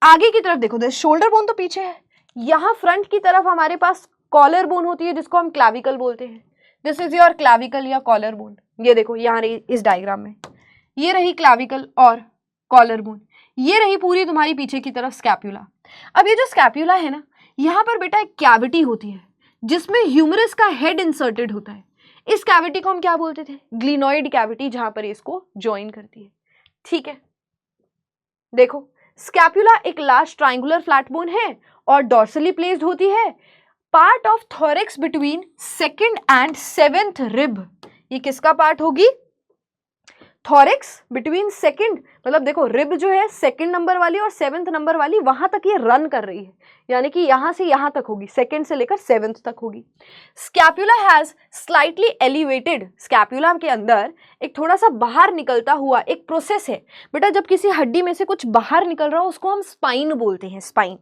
आगे की तरफ देखो, शोल्डर बोन तो पीछे है, यहाँ फ्रंट की तरफ हमारे पास कॉलर बोन होती है, जिसको हम क्लाविकल बोलते हैं। दिस इज योर क्लाविकल या कॉलर बोन। ये देखो यहाँ रही इस डायग्राम में, ये रही क्लाविकल और कॉलर बोन, ये रही पूरी तुम्हारी पीछे की तरफ स्कैप्यूला। अब ये जो स्कैप्यूला है ना, यहाँ पर बेटा एक कैविटी होती है जिसमें ह्यूमरस का हेड इंसर्टेड होता है। इस कैविटी को हम क्या बोलते थे? ग्लिनोइड कैविटी, जहां पर इसको ज्वाइन करती है। ठीक है, देखो स्कैप्यूला एक लार्ज ट्राइंगुलर फ्लैट बोन है और डॉर्सली प्लेस्ड होती है। Part of thorax between 2nd and 7th rib. ये किसका पार्ट होगी? थोरेक्स बिटवीन 2nd, मतलब देखो रिब जो है 2nd नंबर वाली और 7th नंबर वाली, वहां तक ये रन कर रही है, यानी कि यहां से यहां तक होगी, 2nd से लेकर 7th तक होगी। Scapula has slightly elevated. Scapula के अंदर एक थोड़ा सा बाहर निकलता हुआ एक प्रोसेस है बेटा। जब किसी हड्डी में से कुछ बाहर निकल रहा हो उसको हम स्पाइन बोलते हैं, स्पाइन।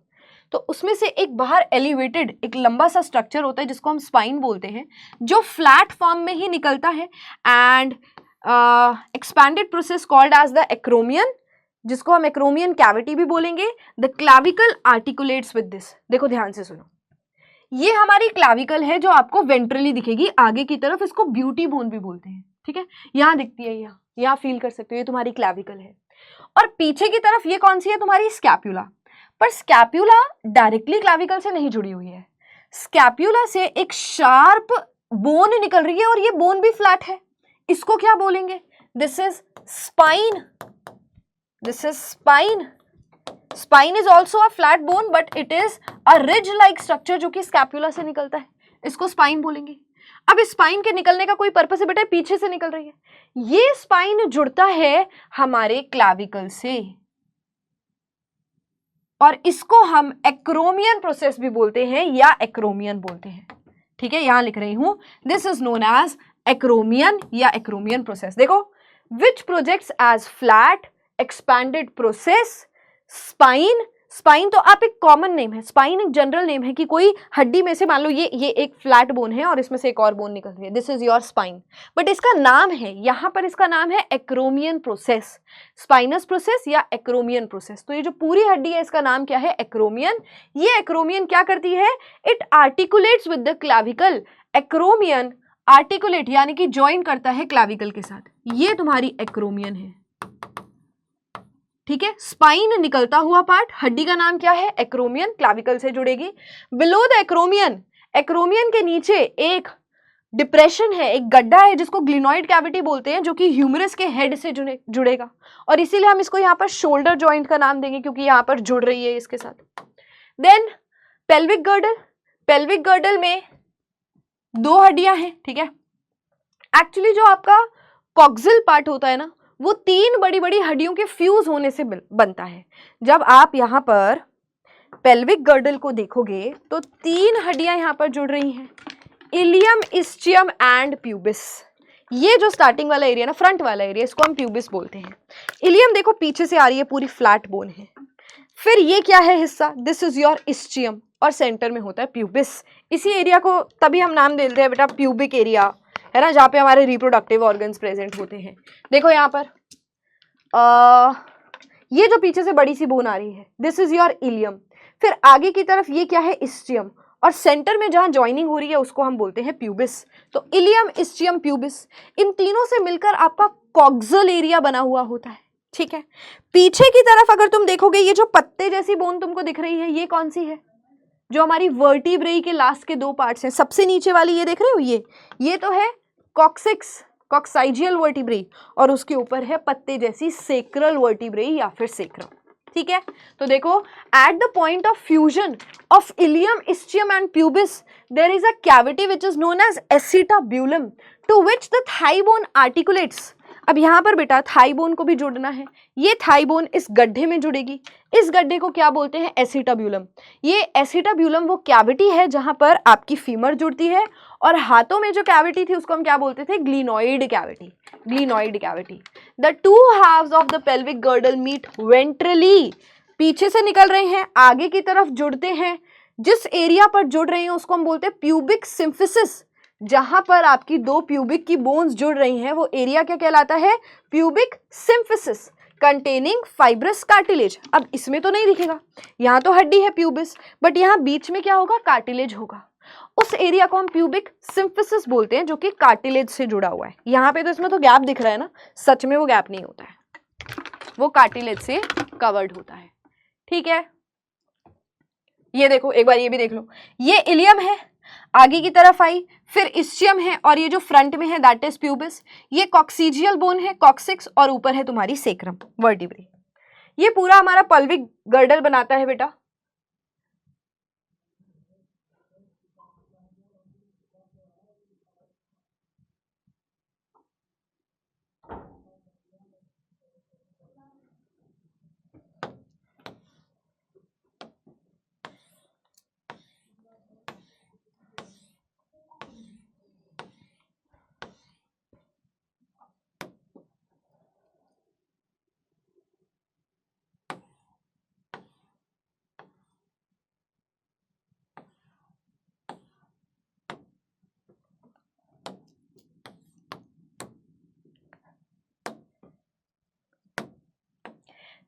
तो उसमें से एक बाहर एलिवेटेड एक लंबा सा स्ट्रक्चर होता है जिसको हम स्पाइन बोलते हैं, जो फ्लैट फॉर्म में ही निकलता है। And expanded process called as the acromion, जिसको हम एक्रोमियन कैविटी भी बोलेंगे। The clavicle articulates with this. देखो ध्यान से सुनो, ये हमारी क्लाविकल है जो आपको वेंट्रली दिखेगी आगे की तरफ, इसको ब्यूटी बोन भी बोलते हैं। ठीक है, यहाँ दिखती है, यहाँ फील कर सकते हो, ये तुम्हारी क्लाविकल है। और पीछे की तरफ ये कौन सी है? तुम्हारी स्कैप्यूला। पर स्कैप्यूला डायरेक्टली क्लाविकल से नहीं जुड़ी हुई है, स्कैप्यूला से एक शार्प बोन निकल रही है और ये बोन भी फ्लैट है। इसको क्या बोलेंगे? This is spine. This is spine. Spine is also a flat bone but it is a ridge like structure जो कि स्कैप्यूला से निकलता है, इसको स्पाइन बोलेंगे। अब इस स्पाइन के निकलने का कोई पर्पस है बेटा? पीछे से निकल रही है। ये स्पाइन जुड़ता है हमारे क्लाविकल से और इसको हम एक्रोमियन प्रोसेस भी बोलते हैं या एक्रोमियन बोलते हैं। ठीक है, यहां लिख रही हूं, this is known as acromion या एक्रोमियन प्रोसेस। देखो, which projects as flat expanded process spine. Spine तो आप एक कॉमन नेम है, स्पाइन एक जनरल नेम है कि कोई हड्डी में से मान लो ये एक फ्लैट बोन है और इसमें से एक और बोन निकल रही है, this is your spine. But इसका नाम है, यहाँ पर इसका नाम है एक्रोमियन प्रोसेस, स्पाइनस प्रोसेस या एक्रोमियन प्रोसेस। तो ये जो पूरी हड्डी है इसका नाम क्या है? एक्रोमियन। ये एक्रोमियन क्या करती है? It articulates with the clavicle. Acromion articulate यानी कि ज्वाइन करता है क्लाविकल के साथ। ये तुम्हारी एक्रोमियन है। ठीक है, स्पाइन निकलता हुआ पार्ट, हड्डी का नाम क्या है? एक्रोमियन, क्लाविकल से जुड़ेगी। बिलो द एक्रोमियन, एक्रोमियन के नीचे एक डिप्रेशन है, एक गड्ढा है जिसको ग्लिनोइड कैविटी बोलते हैं, जो कि ह्यूमरस के हेड से जुड़ेगा और इसीलिए हम इसको यहाँ पर शोल्डर जॉइंट का नाम देंगे क्योंकि यहाँ पर जुड़ रही है इसके साथ। Then pelvic girdle. Pelvic girdle में 2 हड्डियां हैं। ठीक है, एक्चुअली जो आपका कॉक्सिल पार्ट होता है ना, वो 3 बड़ी बड़ी हड्डियों के फ्यूज होने से बनता है। जब आप यहाँ पर पेल्विक गर्डल को देखोगे तो 3 हड्डियां यहाँ पर जुड़ रही हैं, इलियम, इस्चियम एंड प्यूबिस। ये जो स्टार्टिंग वाला एरिया ना, फ्रंट वाला एरिया, इसको हम प्यूबिस बोलते हैं। इलियम देखो पीछे से आ रही है, पूरी फ्लैट बोन है। फिर ये क्या है हिस्सा? दिस इज योर इस्चियम और सेंटर में होता है प्यूबिस। इसी एरिया को तभी हम नाम देते हैं बेटा प्यूबिक एरिया, है ना, जहाँ पे हमारे रिप्रोडक्टिव ऑर्गन्स प्रेजेंट होते हैं। देखो यहाँ पर ये जो पीछे से बड़ी सी बोन आ रही है, दिस इज योर इलियम। फिर आगे की तरफ ये क्या है? इस्चियम। और सेंटर में जहाँ ज्वाइनिंग हो रही है उसको हम बोलते हैं प्यूबिस। तो इलियम, इस्चियम, प्यूबिस, इन तीनों से मिलकर आपका कॉक्सल एरिया बना हुआ होता है। ठीक है, पीछे की तरफ अगर तुम देखोगे, ये जो पत्ते जैसी बोन तुमको दिख रही है, ये कौन सी है? जो हमारी वर्टिब्रेई के लास्ट के 2 पार्ट्स हैं, सबसे नीचे वाली ये देख रहे हो, ये तो है कॉक्सिक्स, कॉक्साइजियल वर्टिब्रेई, और उसके ऊपर है पत्ते जैसी सेक्रल वर्टिब्रेई या फिर सेक्रम। ठीक है, तो देखो, at the point of fusion of ilium, ischium and pubis there is a cavity which is known as acetabulum to which the thigh bone articulates. अब यहाँ पर बेटा थाई बोन को भी जोड़ना है। ये थाई बोन इस गड्ढे में जुड़ेगी। इस गड्ढे को क्या बोलते हैं? एसिटाब्यूलम। ये एसिटाब्यूलम वो कैविटी है जहाँ पर आपकी फीमर जुड़ती है, और हाथों में जो कैविटी थी उसको हम क्या बोलते थे? Glenoid cavity. Glenoid cavity. The two halves of the pelvic girdle meet ventrally. पीछे से निकल रहे हैं, आगे की तरफ जुड़ते हैं। जिस एरिया पर जुड़ रहे हैं उसको हम बोलते हैं प्यूबिक सिम्फिसिस। जहां पर आपकी दो प्यूबिक की बोन्स जुड़ रही हैं वो एरिया क्या कहलाता है? Pubic symphysis containing fibrous cartilage. अब इसमें तो नहीं दिखेगा, यहाँ तो हड्डी है प्यूबिस, बट यहाँ बीच में क्या होगा? कार्टिलेज होगा। उस एरिया को हम प्यूबिक सिम्फिसिस बोलते हैं, जो कि कार्टिलेज से जुड़ा हुआ है। यहाँ पे तो इसमें तो गैप दिख रहा है ना, सच में वो गैप नहीं होता है, वो कार्टिलेज से कवर्ड होता है। ठीक है, ये देखो एक बार ये भी देख लो। ये इलियम है, आगे की तरफ आई, फिर इस्चियम है, और ये जो फ्रंट में है दैट इज प्यूबिस। ये कॉक्सीजियल बोन है, कॉक्सिक्स, और ऊपर है तुम्हारी सेक्रम वर्टिब्रे। ये पूरा हमारा पल्विक गर्डल बनाता है बेटा।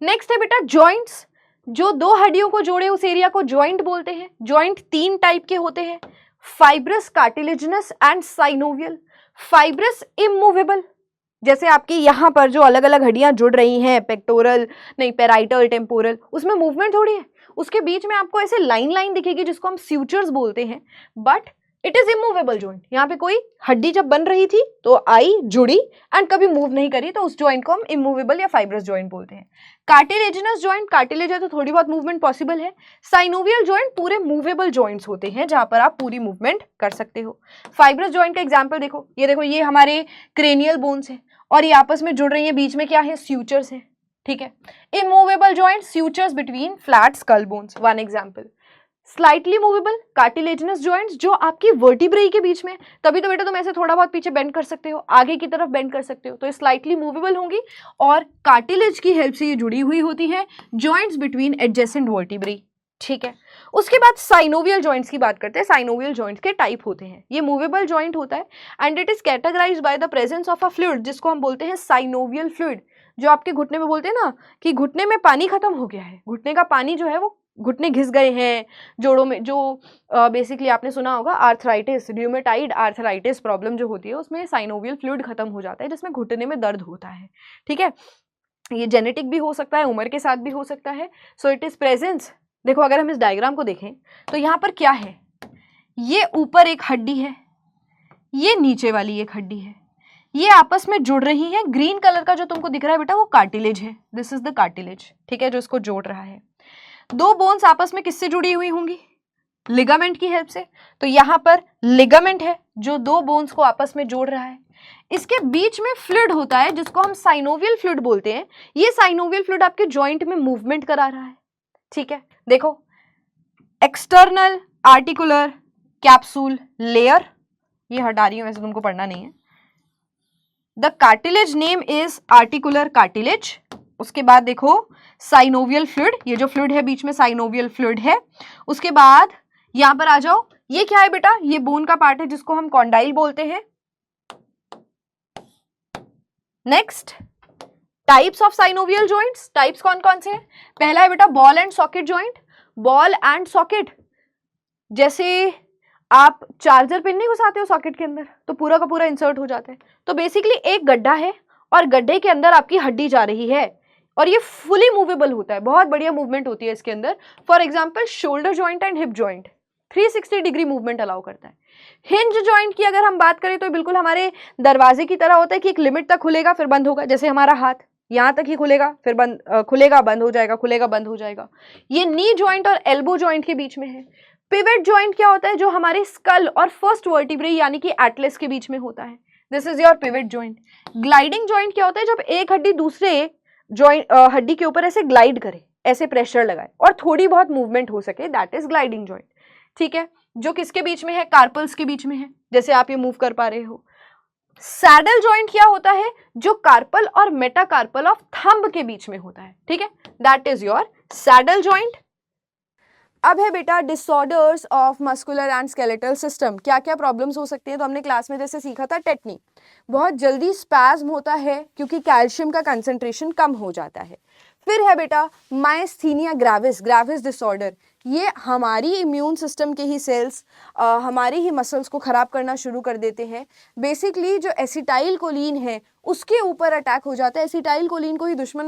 नेक्स्ट है बेटा जॉइंट्स। जो दो हड्डियों को जोड़े उस एरिया को जॉइंट बोलते हैं। जॉइंट तीन टाइप के होते हैं, fibrous, cartilaginous and synovial. Fibrous immovable, जैसे आपकी यहाँ पर जो अलग अलग हड्डियां जुड़ रही हैं, पेक्टोरल नहीं, पेराइटल, टेम्पोरल, उसमें मूवमेंट थोड़ी है, उसके बीच में आपको ऐसे लाइन लाइन दिखेगी जिसको हम स्यूचर्स बोलते हैं, but it is immovable joint. यहाँ पे कोई हड्डी जब बन रही थी तो आई, जुड़ी एंड कभी मूव नहीं करी, तो उस जॉइंट को हम इमूवेबल या फाइब्रस जॉइंट बोलते हैं। कार्टिलेजिनस जॉइंट, कार्टिलेज है तो थोड़ी बहुत मूवमेंट पॉसिबल है। साइनोवियल जॉइंट पूरे मूवेबल जॉइंट्स होते हैं जहां पर आप पूरी मूवमेंट कर सकते हो। फाइब्रस जॉइंट का एग्जांपल देखो, ये देखो, ये हमारे क्रेनियल बोन्स है और ये आपस में जुड़ रही है, बीच में क्या है? स्यूचर्स है। ठीक है, immovable joint, sutures between flat skull bones, one example. Slightly movable cartilaginous joints जो आपकी वर्टिब्रेई के बीच में, तभी तो बेटा तुम ऐसे थोड़ा बहुत पीछे बेंड कर सकते हो, आगे की तरफ बेंड कर सकते हो, तो ये स्लाइटली मूवेबल होंगी और कार्टिलेज की हेल्प से ये जुड़ी हुई होती है, जॉइंट्स बिटवीन एडजेसेंट वर्टिब्रेई। ठीक है, उसके बाद साइनोवियल जॉइंट्स की बात करते हैं। साइनोवियल जॉइंट्स के टाइप होते हैं, ये मूवेबल जॉइंट होता है and it is categorised by the presence of a fluid जिसको हम बोलते हैं साइनोवियल फ्लूइड। जो आपके घुटने में बोलते हैं ना कि घुटने में पानी खत्म हो गया है, घुटने का पानी जो है वो, घुटने घिस गए हैं जोड़ों में, जो बेसिकली आपने सुना होगा आर्थराइटिस, र्यूमेटाइड आर्थराइटिस प्रॉब्लम जो होती है उसमें साइनोवियल फ्लूइड खत्म हो जाता है जिसमें घुटने में दर्द होता है। ठीक है, ये जेनेटिक भी हो सकता है, उम्र के साथ भी हो सकता है। सो इट इज प्रेजेंस। देखो अगर हम इस डायग्राम को देखें तो यहाँ पर क्या है? ये ऊपर एक हड्डी है, ये नीचे वाली एक हड्डी है, ये आपस में जुड़ रही है। ग्रीन कलर का जो तुमको दिख रहा है बेटा वो कार्टिलेज है, दिस इज द कार्टिलेज। ठीक है, जो इसको जोड़ रहा है। दो बोन्स आपस में किससे जुड़ी हुई होंगी? लिगामेंट की हेल्प से। तो यहाँ पर लिगामेंट है जो दो बोन्स को आपस में जोड़ रहा है। इसके बीच में फ्लूइड होता है जिसको हम साइनोवियल फ्लूइड बोलते हैं। ये साइनोवियल फ्लूइड आपके जॉइंट में मूवमेंट करा रहा है। ठीक है, देखो एक्सटर्नल आर्टिकुलर कैप्सूल लेयर, ये हटा रही हूं, वैसे तुमको पढ़ना नहीं है। The cartilage name is articular cartilage. उसके बाद देखो साइनोवियल फ्लूइड, ये जो फ्लूइड है बीच में साइनोवियल फ्लूइड है। उसके बाद यहां पर आ जाओ, ये क्या है बेटा? ये बोन का पार्ट है जिसको हम कॉन्डाइल बोलते हैं। Next, types of synovial joints. Types कौन कौन से हैं? पहला है बेटा ball and socket joint. Ball and socket, जैसे आप चार्जर पिन नहीं घुसाते हो सॉकेट के अंदर तो पूरा का पूरा इंसर्ट हो जाता है, तो बेसिकली एक गड्ढा है और गड्ढे के अंदर आपकी हड्डी जा रही है और ये फुली मूवेबल होता है, बहुत बढ़िया मूवमेंट होती है इसके अंदर। For example shoulder joint and hip joint 360 degree movement allow करता है। हिंज जॉइंट की अगर हम बात करें तो बिल्कुल हमारे दरवाजे की तरह होता है कि एक लिमिट तक खुलेगा फिर बंद होगा, जैसे हमारा हाथ यहाँ तक ही खुलेगा फिर बंद, खुलेगा बंद हो जाएगा, खुलेगा बंद हो जाएगा। ये नी जॉइंट और एल्बो जॉइंट के बीच में है। पिवेट जॉइंट क्या होता है? जो हमारे स्कल और फर्स्ट वर्टिब्रे यानी कि एटलस के बीच में होता है। This is your pivot joint. Gliding joint क्या होता है? जब एक हड्डी दूसरे जॉइंट हड्डी के ऊपर ऐसे ग्लाइड करे, ऐसे प्रेशर लगाए और थोड़ी बहुत मूवमेंट हो सके, दैट इज ग्लाइडिंग जॉइंट। ठीक है, जो किसके बीच में है? कार्पल्स के बीच में है, जैसे आप ये मूव कर पा रहे हो। सैडल जॉइंट क्या होता है? जो कार्पल और मेटाकार्पल ऑफ थंब के बीच में होता है। ठीक है, that is your saddle joint. अब है बेटा disorders of muscular and skeletal system. क्या क्या प्रॉब्लम्स हो सकती हैं? तो हमने क्लास में जैसे सीखा था टेटनी, बहुत जल्दी स्पैज्म होता है क्योंकि कैल्शियम का कंसंट्रेशन कम हो जाता है। फिर है बेटा मायस्थीनिया ग्रेविस, ग्रेविस डिसऑर्डर। ये हमारी इम्यून सिस्टम के ही सेल्स हमारी ही मसल्स को खराब करना शुरू कर देते हैं। बेसिकली जो एसिटाइल कोलिन है उसके ऊपर अटैक हो जाता है, एसिटाइल कोलिन को ही दुश्मन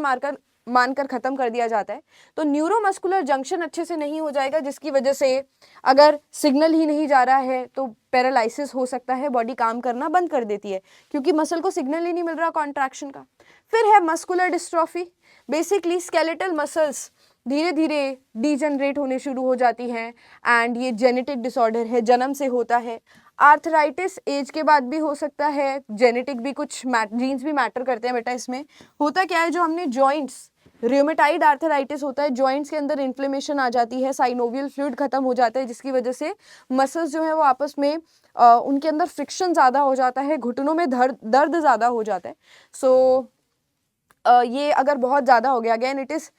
मानकर खत्म कर दिया जाता है। तो न्यूरोमस्कुलर जंक्शन अच्छे से नहीं हो जाएगा, जिसकी वजह से अगर सिग्नल ही नहीं जा रहा है तो पैरालिसिस हो सकता है, बॉडी काम करना बंद कर देती है क्योंकि मसल को सिग्नल ही नहीं मिल रहा कॉन्ट्रैक्शन का। फिर है muscular dystrophy. Basically skeletal muscles धीरे धीरे डीजनरेट होने शुरू हो जाती हैं एंड ये जेनेटिक डिसऑर्डर है, जन्म से होता है। आर्थराइटिस एज के बाद भी हो सकता है, जेनेटिक भी, कुछ जीन्स भी मैटर करते हैं बेटा इसमें। होता क्या है, जो हमने जॉइंट्स, रियोमेटाइड आर्थराइटिस होता है, जॉइंट्स के अंदर इन्फ्लेमेशन आ जाती है, साइनोवियल फ्लूइड खत्म हो जाता है, जिसकी वजह से मसल्स जो है वो आपस में उनके अंदर फ्रिक्शन ज़्यादा हो जाता है, घुटनों में दर्द ज़्यादा हो जाता है। सो ये अगर बहुत ज़्यादा हो गया, again it is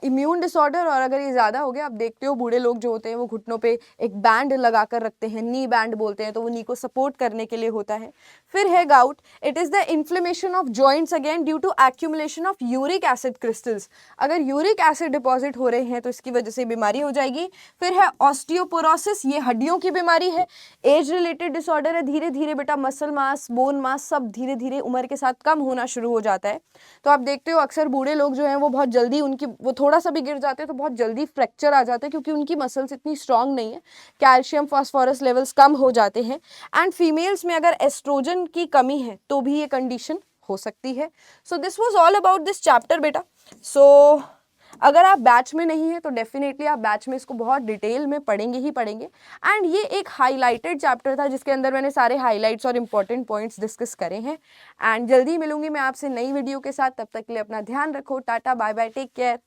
immune disorder, और अगर ये ज़्यादा हो गया, आप देखते हो बूढ़े लोग जो होते हैं वो घुटनों पे एक बैंड लगा कर रखते हैं, नी बैंड बोलते हैं, तो वो नी को सपोर्ट करने के लिए होता है। फिर है gout, it is the inflammation of joints again due to accumulation of uric acid crystals. अगर यूरिक एसिड डिपॉजिट हो रहे हैं तो इसकी वजह से बीमारी हो जाएगी। फिर है ऑस्टियोपोरोसिस, ये हड्डियों की बीमारी है, एज रिलेटेड डिसऑर्डर है। धीरे धीरे बेटा मसल मास, बोन मास सब धीरे धीरे उम्र के साथ कम होना शुरू हो जाता है। तो आप देखते हो अक्सर बूढ़े लोग जो हैं वो बहुत जल्दी वो थोड़ा सा भी गिर जाते हैं तो बहुत जल्दी फ्रैक्चर आ जाता है क्योंकि उनकी मसल्स इतनी स्ट्रांग नहीं है, कैल्शियम फास्फोरस लेवल्स कम हो जाते हैं। एंड फीमेल्स में अगर एस्ट्रोजन की कमी है तो भी ये कंडीशन हो सकती है। So this was all about this chapter बेटा। सो अगर आप बैच में नहीं हैं तो डेफिनेटली आप बैच में इसको बहुत डिटेल में पढ़ेंगे ही पढ़ेंगे। एंड ये एक हाईलाइटेड चैप्टर था जिसके अंदर मैंने सारे हाईलाइट्स और इंपॉर्टेंट पॉइंट्स डिस्कस करे हैं। एंड जल्दी मिलूंगी मैं आपसे नई वीडियो के साथ, तब तक के लिए अपना ध्यान रखो, tata bye bye, take care.